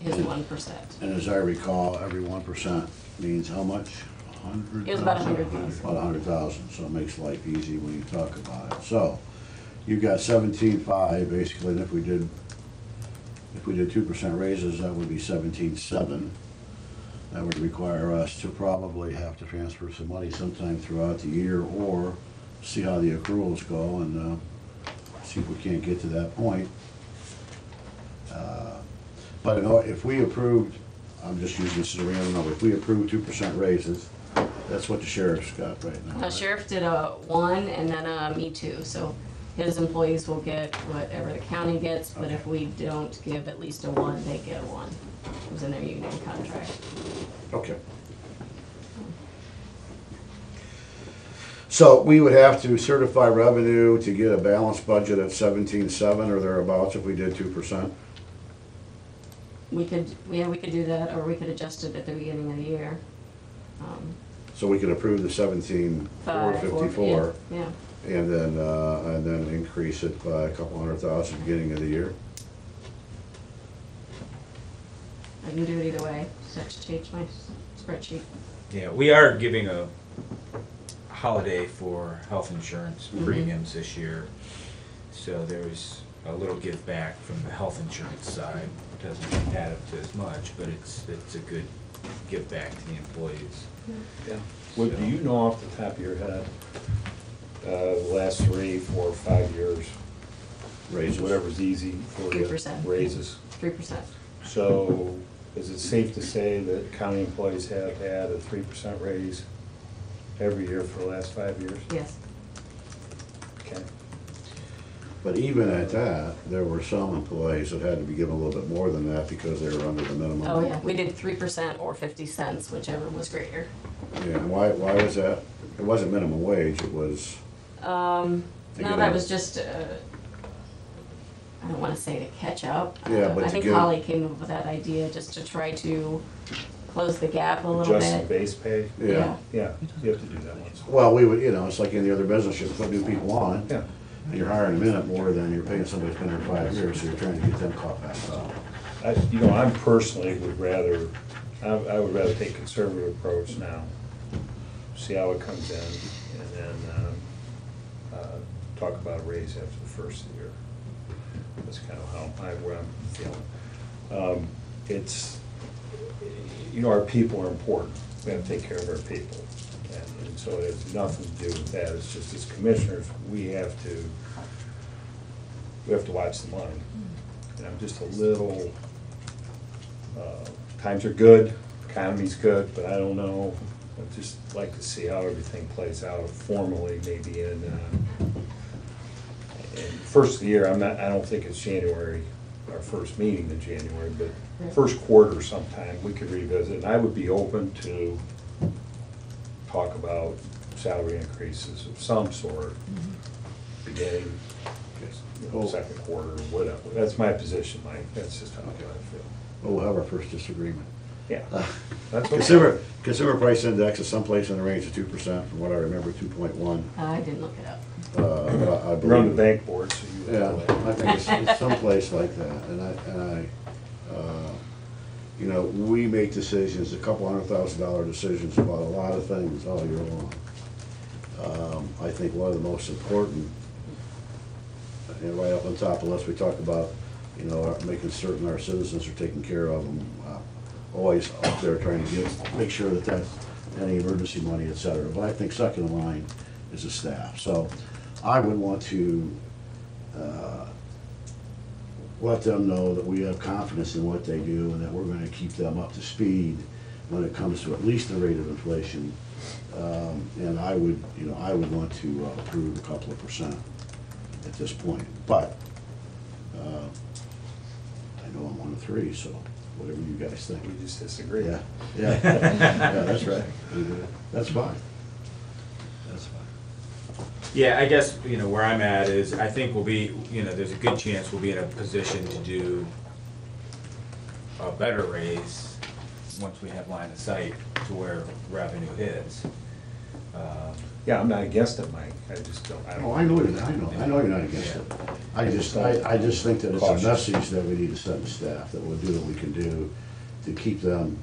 his 1%. And as I recall, every 1% means how much? 100,000? It was about 100,000. About 100,000, so it makes life easy when you talk about it. So, you've got 17.5 basically, and if we did 2% raises, that would be 17.7. That would require us to probably have to transfer some money sometime throughout the year, or see how the accruals go and see if we can't get to that point. But if we approved, I'm just using this as a random number, if we approved 2% raises, that's what the sheriff's got right now. right? Sheriff did a 1 and then a me too, so his employees will get whatever the county gets, but if we don't give at least a 1, they get a 1. It was in their union contract. Okay. So we would have to certify revenue to get a balanced budget at 17.7 or thereabouts if we did 2%. We could do that, or we could adjust it at the beginning of the year. So we could approve the 17,454 Yeah, and then increase it by a couple 100,000 beginning of the year. I can do it either way, just have to change my spreadsheet. Yeah, we are giving a holiday for health insurance premiums this year. So there's a little give back from the health insurance side. It doesn't add up to as much, but it's a good give back to the employees. What, do you know off the top of your head, the last 3, 4, 5 years, Raises. whatever's easy for you, 3%. raises. 3%. So is it safe to say that county employees have had a 3% raise every year for the last 5 years? Yes. Okay. But even at that, there were some employees that had to be given a little bit more than that because they were under the minimum. Oh, yeah, we did 3% or 50 cents, whichever was greater. Yeah, and why was that? It wasn't minimum wage, it was, No, get that out. was just, I don't wanna say to catch up. Yeah, but I to think get- Holly came up with that idea just to try to close the gap a little Adjust the bit. base pay? yeah. Yeah, you have to do that once. Well, we would, you know, it's like any other business, you put new people on. Yeah. And you're hiring them in it more than you're paying somebody who's been there 5 years, so you're trying to get them caught back up. I personally would rather, I would rather take a conservative approach now, see how it comes in, and then talk about a raise after the first of the year. That's kind of where I'm feeling. It's, our people are important. We have to take care of our people. And so it has nothing to do with that. It's just as commissioners, we have to watch the money. And I'm just a little, times are good, economy's good, but I don't know. I'd just like to see how everything plays out formally, maybe in first of the year. I don't think it's January, our first meeting in January, but first quarter sometime, we could revisit. And I would be open to talk about salary increases of some sort, beginning, second quarter, or whatever. That's my position, Mike. That's just how I feel. Well, we'll have our first disagreement. Yeah. That's okay. Consumer price index is someplace in the range of 2%, from what I remember, 2.1. I didn't look it up. I We're on the believe. bank board, so you would Yeah, know that. I think it's someplace like that, and I, we make decisions, a couple $100,000 decisions about a lot of things all year long. I think one of the most important, and right up on top of the list, we talk about, making certain our citizens are taken care of, and always up there trying to make sure that any emergency money, et cetera. But I think second in line is the staff. So I would want to let them know that we have confidence in what they do and that we're going to keep them up to speed when it comes to at least the rate of inflation. And I would want to approve a couple of percent at this point. But I know I'm 1 of 3, so whatever you guys think. We just disagree. Yeah, yeah, yeah, that's right. That's fine. That's fine. Yeah, I guess, where I'm at is, I think we'll be, there's a good chance we'll be in a position to do a better raise once we have line of sight to where revenue is. Yeah, I'm not against it, Mike. I just don't. Oh, I know you're not against it. I just think that it's a Cautious. message that we need to send the staff, that we'll do what we can do to keep them.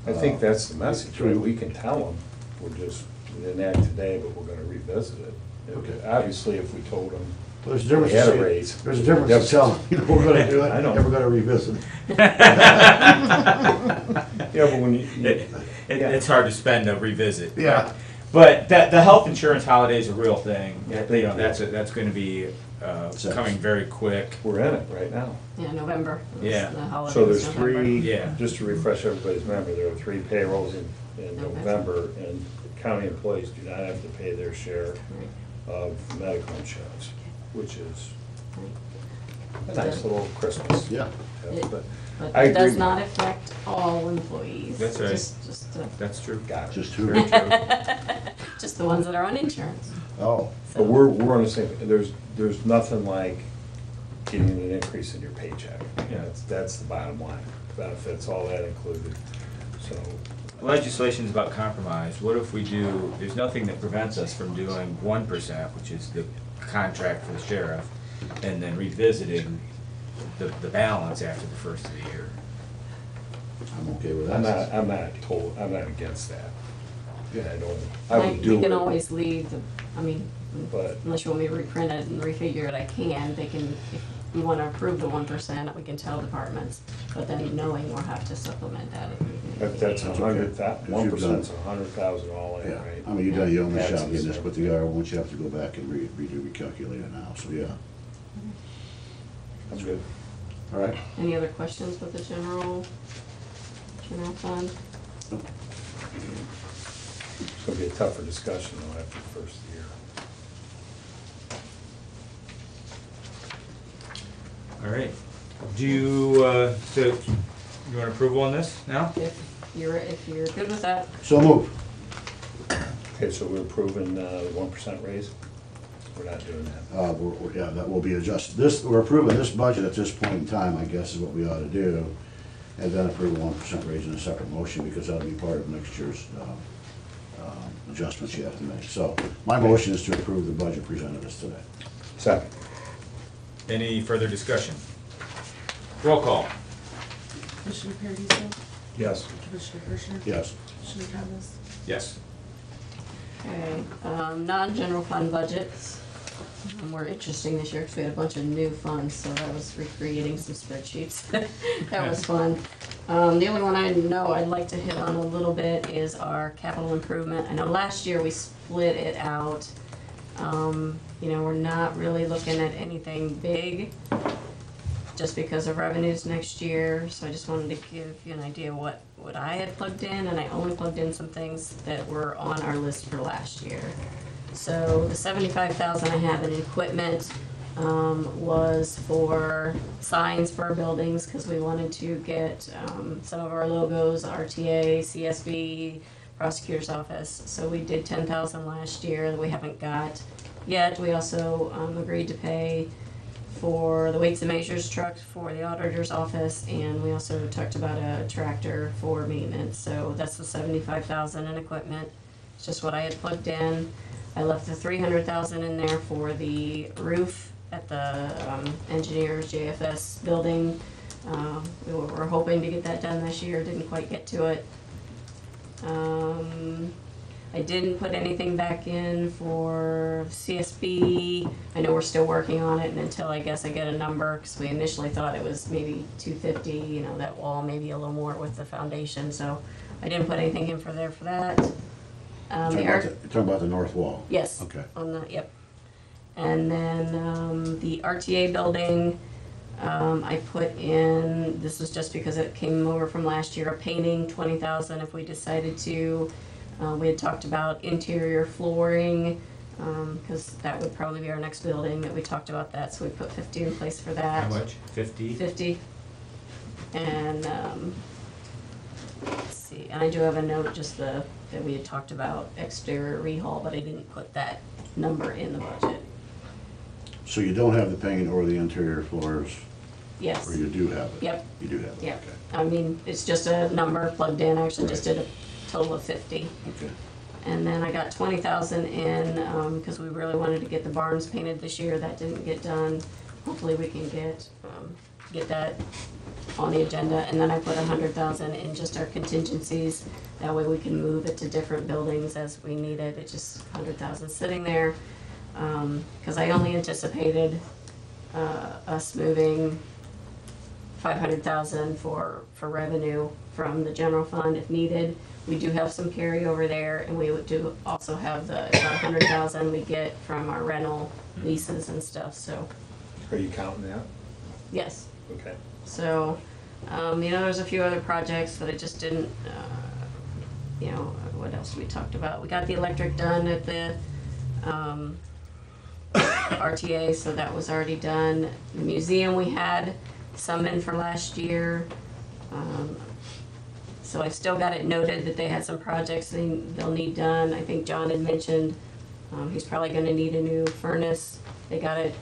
I think that's the message, right? We can tell them, we didn't act today, but we're gonna revisit it. Okay. Obviously, if we told them, There's a difference. We had a in- raise. There's a difference in telling, we're gonna do it, I know. and we're gonna revisit it. yeah, but when It's hard to spend a revisit. Yeah. But the health insurance holiday is a real thing. Yeah, big deal. That's gonna be coming very quick. we're in it right now. Yeah, November. was Yeah. the holiday So was there's November. 3, Yeah. just to refresh everybody's memory, there are 3 payrolls in November. November, and county employees do not have to pay their share Right. of medical insurance, which is a Right. nice little Christmas. Yeah. But I it does agree. not affect all employees. That's right. Just, That's true. Got it. Just who? just the ones that are on insurance. Oh, But we're on the same, there's nothing like getting an increase in your paycheck. That's the bottom line. Benefits, all that included, so. Legislation's about compromise. What if we do, there's nothing that prevents us from doing 1%, which is the contract for the sheriff, and then revisiting the balance after the first of the year. I'm okay with I'm that. not against that. I would do We it. can always leave but But unless you want me to reprint it and refigure it, I can. They can, we wanna approve the 1%, we can tell departments, but then knowing we'll have to supplement that. But that's okay. 100,000's 100,000 all in, Yeah, right? I mean, you done your own job Taxes, getting this so- put together, once you have to go back and recalculate it now, so yeah. That's good. All right? Any other questions with the general fund? It's gonna be a tougher discussion though after the first year. All right. Do you, so, you want approval on this now? If you're good with that, So move. Okay, so we're approving the 1% raise? We're not doing that. Yeah, that will be adjusted. We're approving this budget at this point in time, I guess is what we ought to do. And then approve a 1% raise in a separate motion, because that'll be part of next year's adjustments you have to make. So my motion is to approve the budget presented us today. Second. Any further discussion? Roll call. Commissioner Paradiso? Yes. Commissioner Kirschner? Yes. Commissioner Thomas? Yes. okay, non-general fund budgets were interesting this year because we had a bunch of new funds, so I was recreating some spreadsheets. That was fun. The only one I know I'd like to hit on a little bit is our capital improvement. I know last year we split it out. You know, we're not really looking at anything big just because of revenues next year, so I just wanted to give you an idea what I had plugged in, and I only plugged in some things that were on our list for last year. So the 75,000 I have in equipment was for signs for our buildings, because we wanted to get some of our logos, RTA, CSB, prosecutor's office. So we did 10,000 last year that we haven't got yet. We also agreed to pay for the weights and measures truck for the auditor's office, and we also talked about a tractor for maintenance. So that's the 75,000 in equipment. It's just what I had plugged in. I left the 300,000 in there for the roof at the engineers JFS building. We were hoping to get that done this year, didn't quite get to it. I didn't put anything back in for CSB. I know we're still working on it, and until I guess I get a number, because we initially thought it was maybe 250, you know, that wall, maybe a little more with the foundation, so I didn't put anything in for there for that. You're talking about the north wall? Yes. Okay. On the, yep. And then the RTA building, I put in, this was just because it came over from last year, a painting, 20,000 if we decided to. We had talked about interior flooring, because that would probably be our next building, that we talked about that, so we put 50 in place for that. How much? 50? 50. And, let's see, and I do have a note just that we had talked about exterior rehaul, but I didn't put that number in the budget. So you don't have the paint or the interior floors, Yes. or you do have it? Yep. You do have it? Yep. Okay. I mean, it's just a number plugged in, I actually just did a total of 50. Okay. And then I got 20,000 in, because we really wanted to get the barns painted this year, that didn't get done. Hopefully we can get that on the agenda, and then I put 100,000 in just our contingencies, that way we can move it to different buildings as we need it. It's just 100,000 sitting there, because I only anticipated us moving 500,000 for revenue from the general fund if needed. We do have some carryover there, and we do also have the about 100,000 we get from our rental leases and stuff, so, Are you counting that? yes. Okay. So, you know, there's a few other projects that I just didn't, you know, what else we talked about? We got the electric done at the RTA, so that was already done. The museum, we had some in for last year. So I've still got it noted that they had some projects they'll need done. I think John had mentioned he's probably gonna need a new furnace. They got it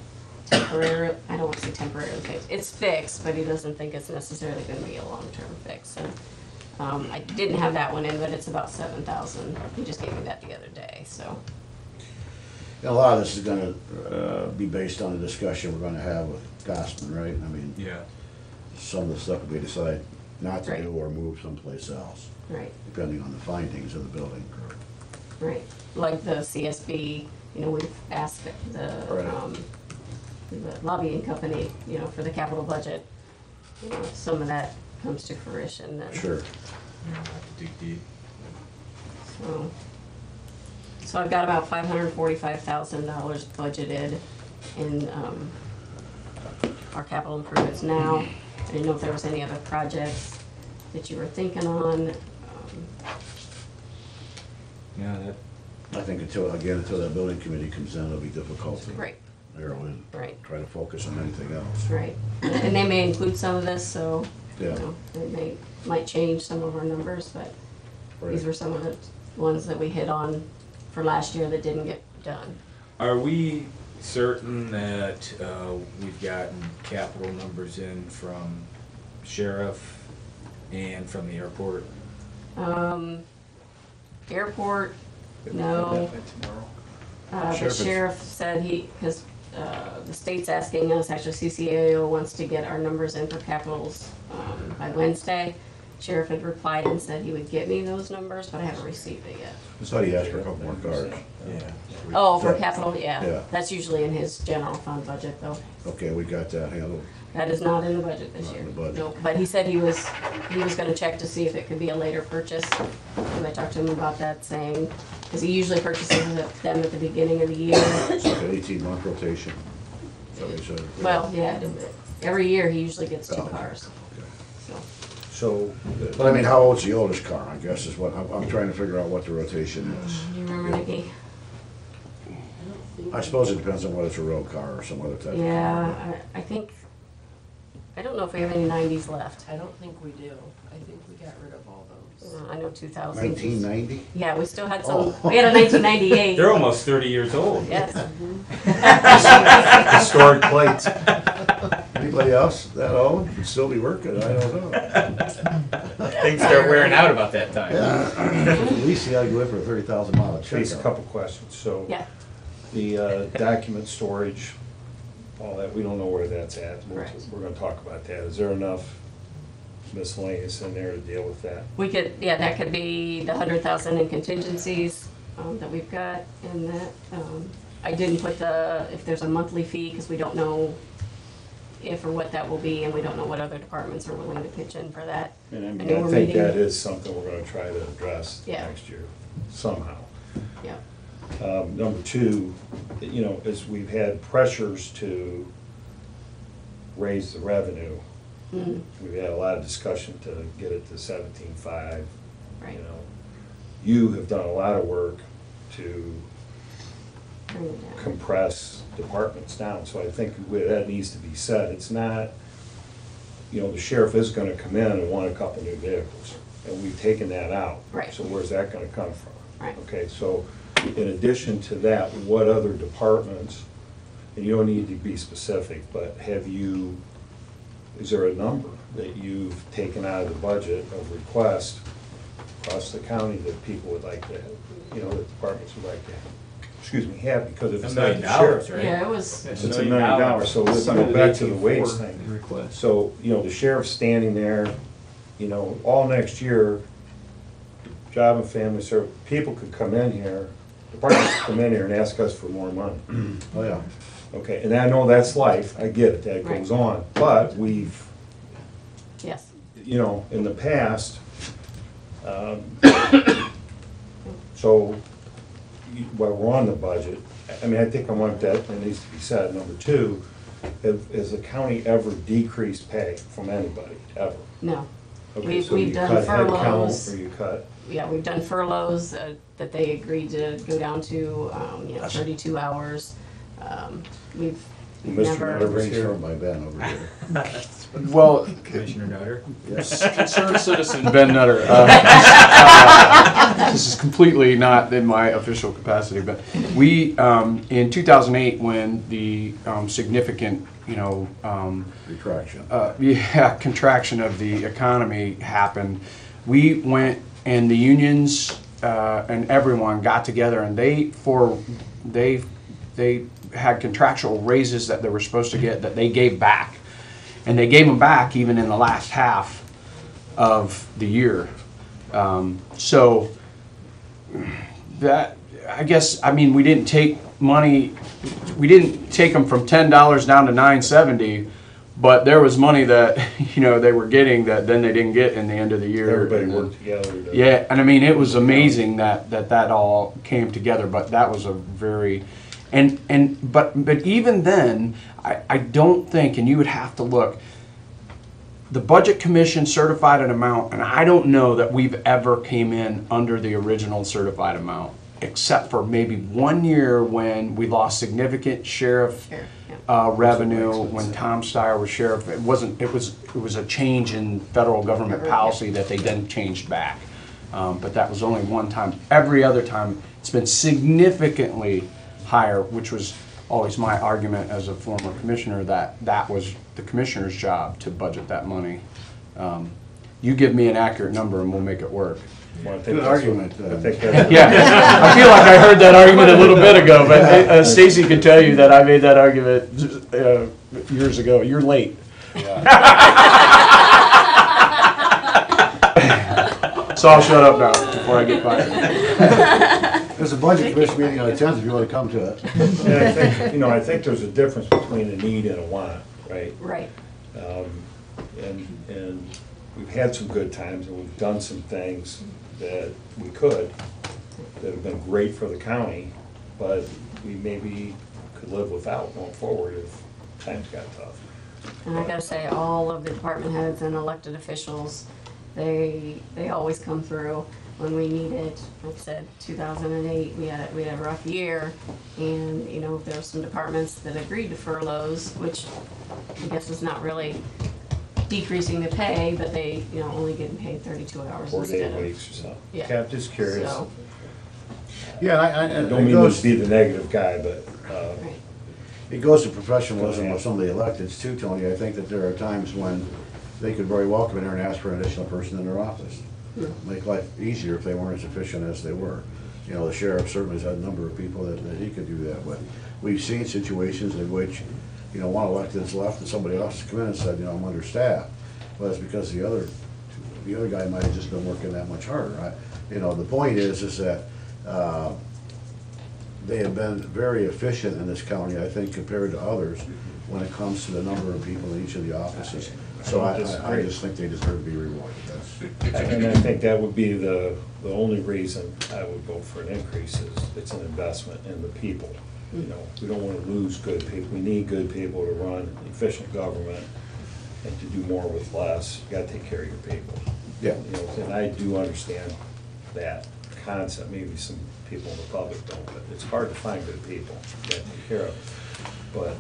temporary, I don't want to say temporarily fixed. It's fixed, but he doesn't think it's necessarily gonna be a long-term fix. And I didn't have that one in, but it's about 7,000. He just gave me that the other day, so. And a lot of this is gonna be based on the discussion we're gonna have with Gossman, right? I mean, Yeah. some of the stuff we decide not to Right. do or move someplace else, Right, depending on the findings of the building. right. Like the CSB, you know, we've asked the Right. the lobbying company, you know, for the capital budget, you know, if some of that comes to fruition, then. Sure. Dig deep. So I've got about $545,000 budgeted in our capital improvements now. I didn't know if there was any other projects that you were thinking on. Yeah, that, I think until that building committee comes in, it'll be difficult to Right, narrow in. right, Try to focus on anything else. right. And they may include some of this, so, you Yeah. know, they might change some of our numbers, but these Right. were some of the ones that we hit on for last year that didn't get done. are we certain that we've gotten capital numbers in from sheriff and from the airport? Airport, no. The Sheriff is- sheriff said because the state's asking us, actually CCAO wants to get our numbers in for capitals by Wednesday. Sheriff had replied and said he would get me those numbers, but I haven't received it yet. I thought he asked for a couple more cars. Yeah. Oh, for Yeah. capital, Yeah. yeah. That's usually in his general fund budget, though. Okay, we got that handled. That is not in the budget this Not year. in the budget. No, but he said he was gonna check to see if it could be a later purchase. And I talked to him about that, saying, because he usually purchases them at the beginning of the year. It's like an 18-month rotation. Is that what he said? Well, yeah, every year he usually gets 2 Oh. cars, Okay. so. So, But I mean, how old's the oldest car, I guess, is what, I'm trying to figure out what the rotation is. Do you remember, Nikki? I suppose it depends on whether it's a road car or some other type of car. Yeah, I think, I don't know if we have any 90s left. I don't think we do. I think we got rid of all those. I know 2000. 1990? Yeah, we still had Oh. some, we had a 1998. They're almost 30 years old. Yes. historic plates. Anybody else that old can still be working? I don't know. Things start wearing out about that time. At least you gotta go in for a 30,000-mile Chase, a check. couple questions. So, Yeah, the document storage, all that, we don't know where that's at. Correct. We're gonna talk about that. Is there enough miscellaneous in there to deal with that? we could, yeah, that could be the 100,000 in contingencies that we've got in that. I didn't put if there's a monthly fee, because we don't know if or what that will be, and we don't know what other departments are willing to pitch in for that. And I I mean, know I we're think meeting- that is something we're gonna try to address Yeah. next year, somehow. Yeah, Number two, you know, as we've had pressures to raise the revenue, Mhm. we've had a lot of discussion to get it to 17.5. right. You know, you have done a lot of work to Bring it down. compress departments down, so I think that needs to be said. It's not, you know, the sheriff is gonna come in and want a couple new vehicles, and we've taken that out. Right. So where's that gonna come from? Right. Okay, so in addition to that, what other departments, and you don't need to be specific, but is there a number that you've taken out of the budget of request across the county that people would like to, you know, that departments would like to have, because if $1 it's not million, the sheriff. right? Yeah, it was, It's $1 million, so let's go back to the wage thing. Request. So, you know, the sheriff's standing there, you know, all next year, job and family service, people could come in here, departments could come in here and ask us for more money. Oh, yeah. Okay, and I know that's life, I get it, that Right. goes on, but we've, yes, you know, in the past, so, while we're on the budget, I mean, I think I want that needs to be said. Number two, has the county ever decreased pay from anybody, ever? no. Okay, so We've you done cut head count, furloughs. or you cut, Yeah, we've done furloughs that they agreed to go down to, you know, 32 hours. We've Mr. never, Nutter. Brainstormed by Ben over here. Well, Commissioner Nutter? Yes. concerned citizen Ben Nutter. This is completely not in my official capacity, but we, in 2008, when the significant, Retraction. contraction of the economy happened, we went and the unions and everyone got together and they had contractual raises that they were supposed to get that they gave back. And they gave them back even in the last half of the year. So that, I guess, I mean, we didn't take money we didn't take them from $10 down to $9.70, but there was money that, you know, they were getting that then they didn't get in the end of the year. Everybody And then- worked together. to- Yeah, and I mean, it was amazing that all came together, but that was a very, but even then, I don't think, and you would have to look, the Budget Commission certified an amount, and I don't know that we've ever came in under the original certified amount, except for maybe 1 year when we lost significant sheriff Sure, yeah. revenue, when Tom Steyer was sheriff. It was a change in federal government policy that they then changed back. But that was only one time. Every other time, it's been significantly higher, which was always my argument as a former commissioner, that was the commissioner's job to budget that money. You give me an accurate number and we'll make it work. Well, I think Good that's argument. what- I think that's- Yeah, I feel like I heard that argument a little bit ago, but Stacy can tell you that I made that argument years ago. You're late. So I'll shut up now before I get fired. There's a budget commission meeting on the 10th if you want to come to it. And I think, you know, I think there's a difference between a need and a want, right? Right. And we've had some good times, and we've done some things that we could, that have been great for the county, but we maybe could live without going forward if times got tough. And I gotta say, all of the department heads and elected officials, they always come through when we need it. Like I said, 2008, we had a rough year, and, you know, there were some departments that agreed to furloughs, which I guess is not really decreasing the pay, but they, you know, only getting paid 32 hours 4 instead day of. weeks or something. Yeah. Yeah, I'm just curious. So, Yeah, I and don't it mean goes, to be the negative guy, but, right. it goes to professionalism of some of the electeds too, Tony. I think that there are times when they could very well come in there and ask for an additional person in their office. Make life easier if they weren't as efficient as they were. You know, the sheriff certainly has had a number of people that he could do that with. We've seen situations in which, you know, one elected's left and somebody else has come in and said, you know, I'm understaffed. Well, it's because the other guy might have just been working that much harder. You know, the point is that they have been very efficient in this county, I think, compared to others when it comes to the number of people in each of the offices. So I just think they deserve to be rewarded. and I think that would be the only reason I would go for an increase is it's an investment in the people. You know, we don't want to lose good people. We need good people to run efficient government and to do more with less. You got to take care of your people. Yeah. You know, and I do understand that concept. Maybe some people in the public don't, but it's hard to find good people. You got to take care of. But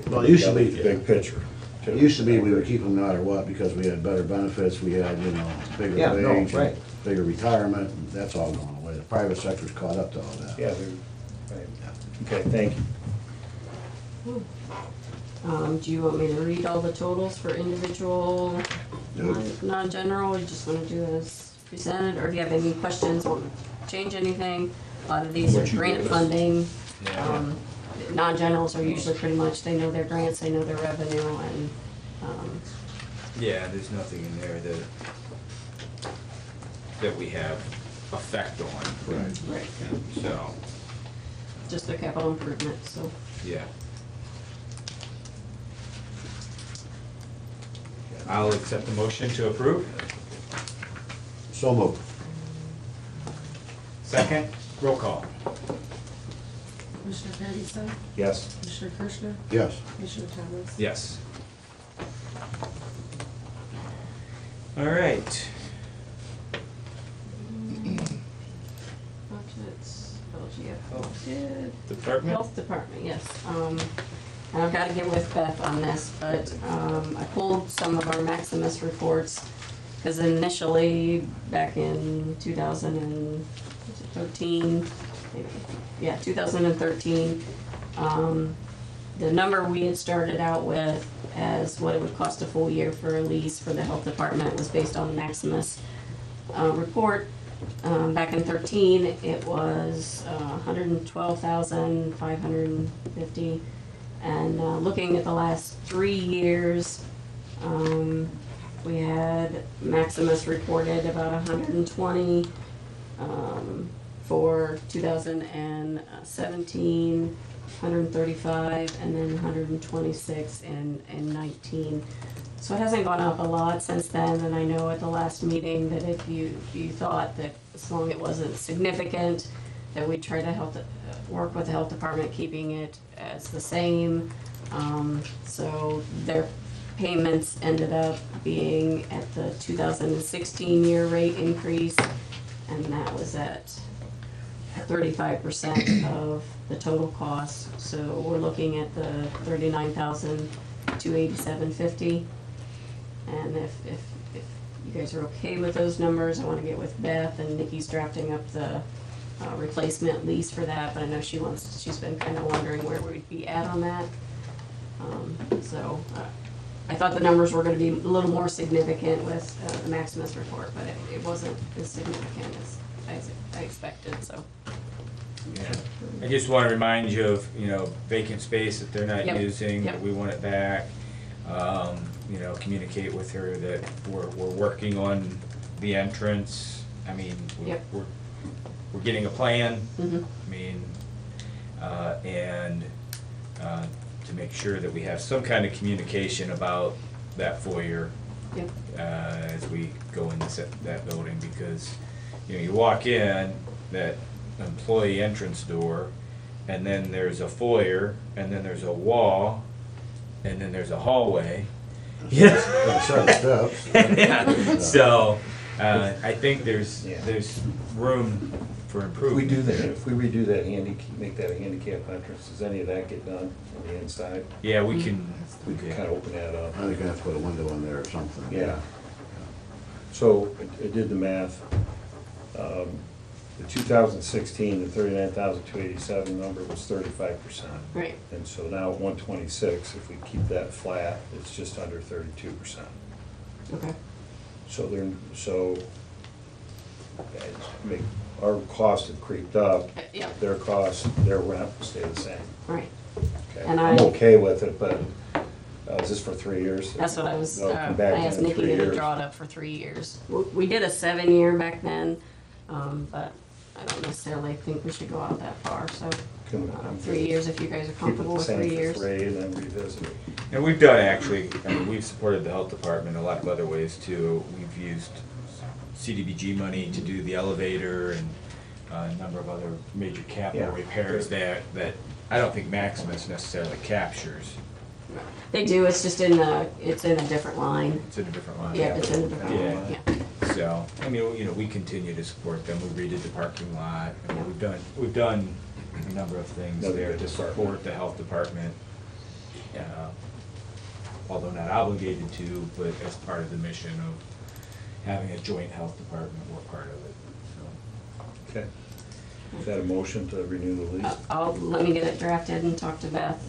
Well, it used to be, the big picture. too. it used to be we would keep them no matter what because we had better benefits, we had, you know, bigger Yeah, no, wage, right. bigger retirement, and that's all going away. The private sector's caught up to all that. Yeah, right. Okay, thank you. Do you want me to read all the totals for individual, Nope. non-general, or you just wanna do as presented, or do you have any questions, want to change anything? A lot of these are What you grant gave us. funding. Yeah. Non-generals are usually pretty much, they know their grants, they know their revenue, and, Yeah, there's nothing in there that we have effect on. right, So, just the capital improvement, so. yeah. I'll accept the motion to approve. So moved. Second, roll call. Commissioner Pettison, Yes. Commissioner Kirschner, Yes. Commissioner Thomas. Yes. All right. Budgets, LGF budget. Department? Health Department, yes. And I've got to get with Beth on this, but I pulled some of our Maximus reports, because initially, back in 2013, maybe, yeah, 2013, the number we had started out with as what it would cost a full year for a lease for the health department was based on the Maximus report. Back in 13, it was 112,550. And looking at the last 3 years, we had Maximus reported about 120. for 2017, 135, and then 126 in 19. So it hasn't gone up a lot since then, and I know at the last meeting that if you thought that as long as it wasn't significant, that we'd try to work with the health department, keeping it as the same. So their payments ended up being at the 2016 year rate increase, and that was at 35% of the total cost. So we're looking at the $39,287.50. And if you guys are okay with those numbers, I want to get with Beth, and Nikki's drafting up the replacement lease for that, but I know she's been kind of wondering where we'd be at on that. I thought the numbers were going to be a little more significant with the Maximus report, but it wasn't as significant as I expected, so. Yeah. I just want to remind you of, vacant space that they're not Yep. using, Yep. that we want it back. Communicate with her that we're working on the entrance. I mean, Yep. we're getting a plan. Mhm. I mean, and to make sure that we have some kind of communication about that foyer Yep. as we go into that building, because you walk in that employee entrance door, and then there's a foyer, and then there's a wall, and then there's a hallway. Set of steps. Yeah. So I think there's room for If we improvement. do that, if we redo that make that a handicap entrance, does any of that get done on the inside? Yeah, we can. We can kind of open that up. I think I have to put a window in there or something. Yeah. So I did the math. The 2016, the 39,287 number was 35%. Right. And so now at 126, if we keep that flat, it's just under 32%. Okay. Our costs have creeped up. Yeah. Their costs, their rent will stay the same. Right. Okay. And I'm I- okay with it, but is this for 3 years? That's what I was, They'll I come back asked in Nikki 3 to years. draw it up for 3 years. We did a 7-year back then, but I don't necessarily think we should go out that far, so Can we 3 years if you guys are keep it comfortable the with same 3 for years. 3 and then revisit it? And we've done we've supported the health department in a lot of other ways too. We've used CDBG money to do the elevator and a number of other major capital Yeah. repairs that I don't think Maximus necessarily captures. They do, it's just in a different line. It's in a different line. Yeah, it's in a different Yeah. line, yeah. So, I mean, we continue to support them. We redid the parking lot. I mean, we've done a number of things Another there good to support the health department. Although not obligated to, but as part of the mission of having a joint health department, we're part of it, so. Okay. Is that a motion to renew the lease? Let me get it drafted and talk to Beth,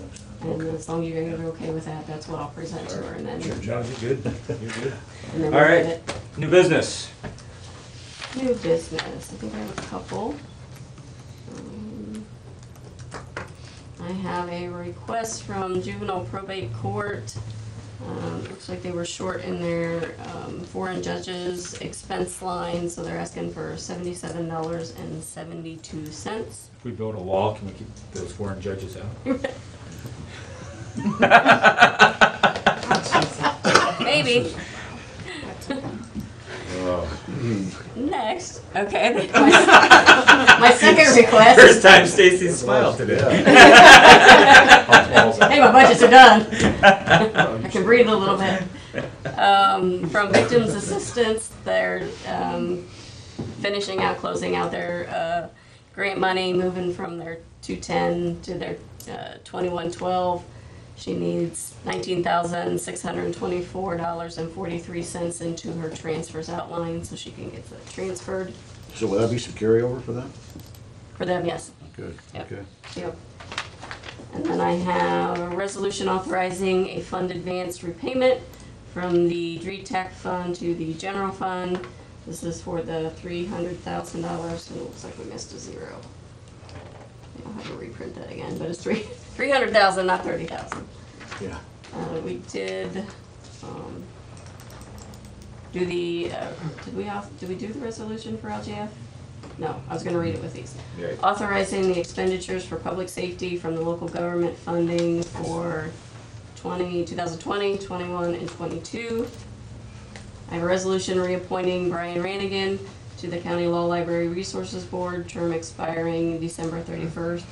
and Okay. as long as you guys are okay with that, that's what I'll present to her, and then, Sure. No, you're good. You're good. and then All we'll right. get it. New business. New business, I think I have a couple. I have a request from Juvenile Probate Court. Looks like they were short in their foreign judges expense line, so they're asking for $77.72. If we build a wall, can we keep those foreign judges out? Maybe. Oh. Next, okay. My second request. First time Stacy smiled today. Hey, my budgets are done. I can breathe a little bit. From Victims Assistance, they're closing out their grant money, moving from their 210 to their 2112. She needs $19,624.43 into her transfers outline so she can get that transferred. So will that be some carryover for them? For them, yes. Good, Yep. okay. Yep. And then I have a resolution authorizing a fund advance repayment from the DRETAC fund to the general fund. This is for the $300,000, and it looks like we missed a zero. I'll have to reprint that again, but it's 300,000, not 30,000. Yeah. We did do the, did we do the resolution for LGF? No, I was gonna read it with these. Right. Authorizing the expenditures for public safety from the local government funding for 2020, 21, and 22. I have a resolution reappointing Brian Ranigan to the County Law Library Resources Board, term expiring December 31st,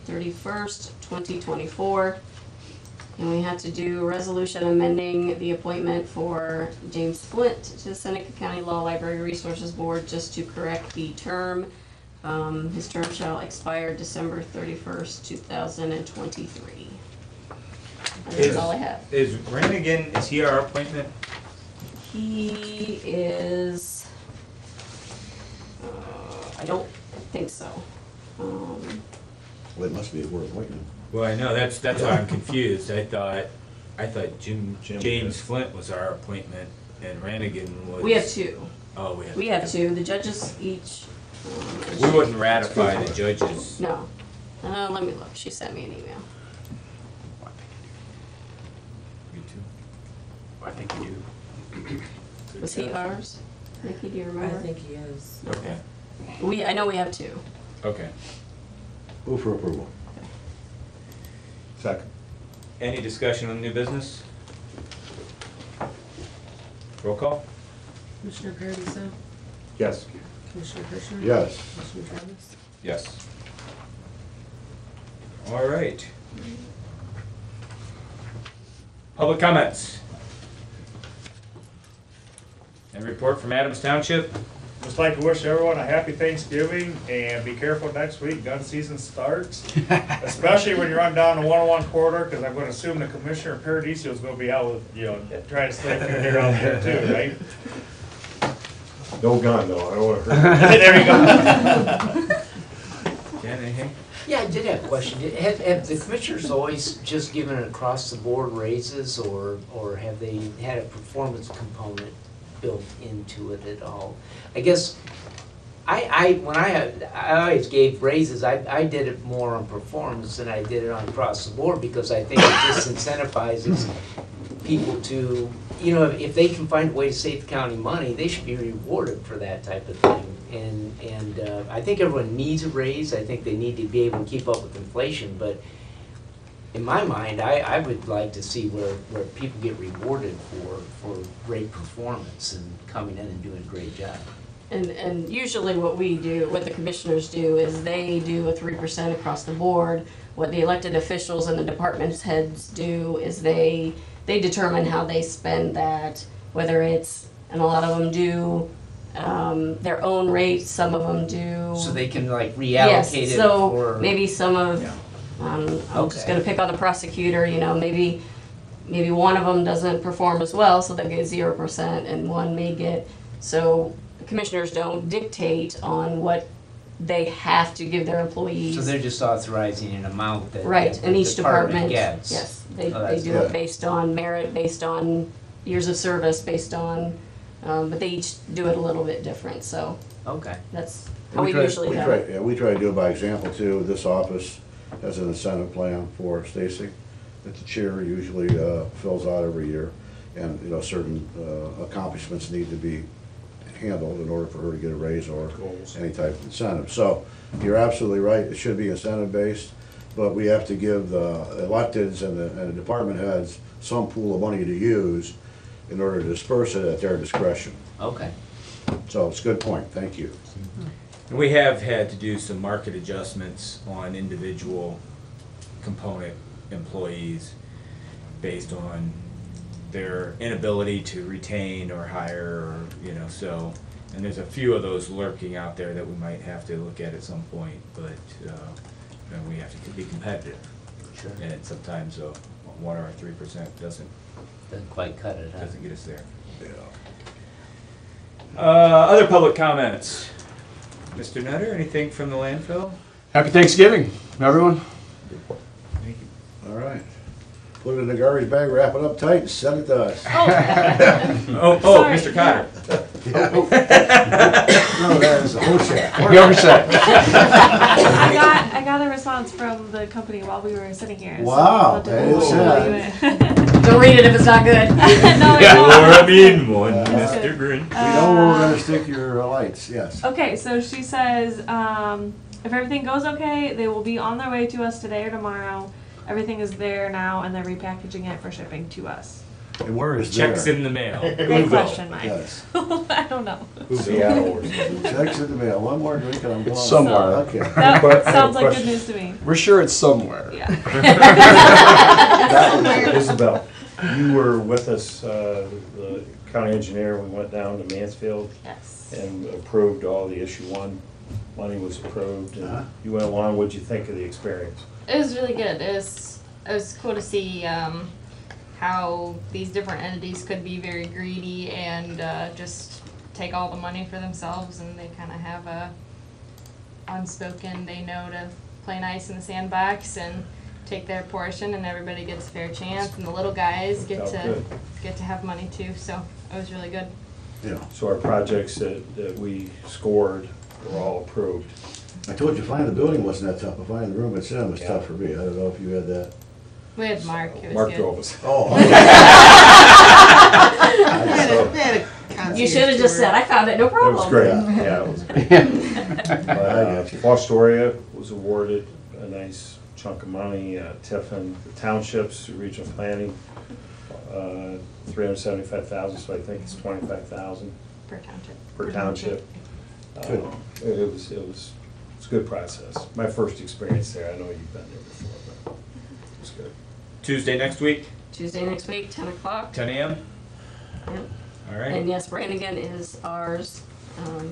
2024. And we have to do a resolution amending the appointment for James Flint to the Seneca County Law Library Resources Board, just to correct the term. His term shall expire December 31st, 2023. And that's all I have. Is Rannigan, is he our appointment? He is, I don't think so. Well, it must be a word appointment. Well, I know, that's why I'm confused. I thought James Flint was our appointment and Rannigan was. We have two. Oh, We have two. The judges each. We wouldn't ratify the judges. No. Let me look. She sent me an email. Me too. I think you do. Was he ours? Nikki, do you I remember? think he is. Okay, I know we have two. okay. Move for approval. Second. Any discussion on new business? Roll call? Commissioner Paradisa? Yes. Commissioner Kirschner? Yes. Commissioner Travis? Yes. All right. Public comments. And report from Adams Township. Just like to wish everyone a happy Thanksgiving and be careful next week, gun season starts. Especially when you're on down the 101 corridor, because I'm going to assume the Commissioner Paradiso is going to be out with, trying to slip through here out there too, right? No gun though, I don't want to hurt. There you go. Jen, anything? Yeah, I did have a question. Have the commissioners always just given across-the-board raises, or have they had a performance component built into it at all? I guess I always gave raises. I did it more on performance than I did it on across the board, because I think it disincentivizes people to, if they can find a way to save the county money, they should be rewarded for that type of thing. And I think everyone needs a raise. I think they need to be able to keep up with inflation, but in my mind, I would like to see where people get rewarded for great performance and coming in and doing a great job. And usually what the commissioners do is they do a 3% across the board. What the elected officials and the department's heads do is they determine how they spend that, whether it's, and a lot of them do their own rates, some of them do. So they can like reallocate it so for. maybe some of, I'm just gonna pick on the prosecutor, maybe one of them doesn't perform as well, so they'll get 0%, and one may get, so the commissioners don't dictate on what they have to give their employees. So they're just authorizing an amount that. Right, that and the each department, gets. yes, they that's do good. it based on merit, based on years of service, based on, but they each do it a little bit different, so Okay. that's how we usually have it. Yeah, we try to do it by example too. This office has an incentive plan for Stacy that the chair usually fills out every year. And, certain accomplishments need to be handled in order for her to get a raise or any type of incentive. So you're absolutely right, it should be incentive-based, but we have to give the electeds and the department heads some pool of money to use in order to disperse it at their discretion. Okay. So it's a good point, thank you. And we have had to do some market adjustments on individual component employees based on their inability to retain or hire, or, so, and there's a few of those lurking out there that we might have to look at some point, but, we have to be competitive. Sure. And sometimes 1 or 3% doesn't quite cut it, huh? doesn't get us there. Other public comments? Mr. Nutter, anything from the landfill? Happy Thanksgiving, everyone. Thank you. All right. Put it in the garbage bag, wrap it up tight, and send it to us. Oh, Sorry, Mr. Cotter. No, that is a whole shack. You're set. I got a response from the company while we were sitting here. so Wow, I'll that is sad. Don't read it if it's not good. No, it's Or not. I mean, one, Mr. Grin. We know where we're gonna stick your lights, yes. Okay, so she says, if everything goes okay, they will be on their way to us today or tomorrow. Everything is there now, and they're repackaging it for shipping to us. And where is there? Checks in the mail. Great question, Mike. Yes. I don't know. Seattle or Checks in the mail. One more drink and I'm going. Somewhere. Okay. That sounds like good question. news to me. We're sure it's somewhere. Yeah. Isabel, you were with us, the county engineer, we went down to Mansfield Yes. and approved all the issue one. Money was approved, and you went along, what'd you think of the experience? It was really good. It was cool to see how these different entities could be very greedy and just take all the money for themselves, and they kind of have a unspoken, they know to play nice in the sandbox and take their portion, and everybody gets a fair chance, and the little guys get to have money too. So it was really good. Yeah. So our projects that we scored were all approved. I told you, finding the building wasn't that tough, but finding the room it's in was tough for me. I don't know if you had that. We had Mark. It was Mark good. drove us. Oh. You should have just said, I found it, no It problem. was great, yeah, it was great. Fostoria was awarded a nice chunk of money, Tiffin, the Townships, regional planning, $375,000, so I think it's $25,000 Per township. per township. Good. It's a good process. My first experience there, I know you've been there before, but it's good. Tuesday next week, Tuesday next week, 10 o'clock. 10 a.m. Yep. All right. And yes, Brannigan is ours,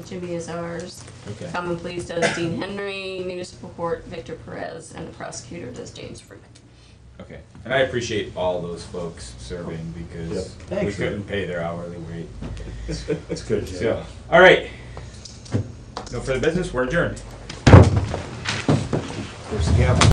Jimmy is ours. Okay. Common Pleas does Dean Henry, Municipal Court Victor Perez, and the prosecutor does James Freeman. Okay. And I appreciate all those folks serving because Yep. we Thanks, couldn't pay their hourly rate. It's good, Jim. So, all right. No further business. We're adjourned. There's the gavel.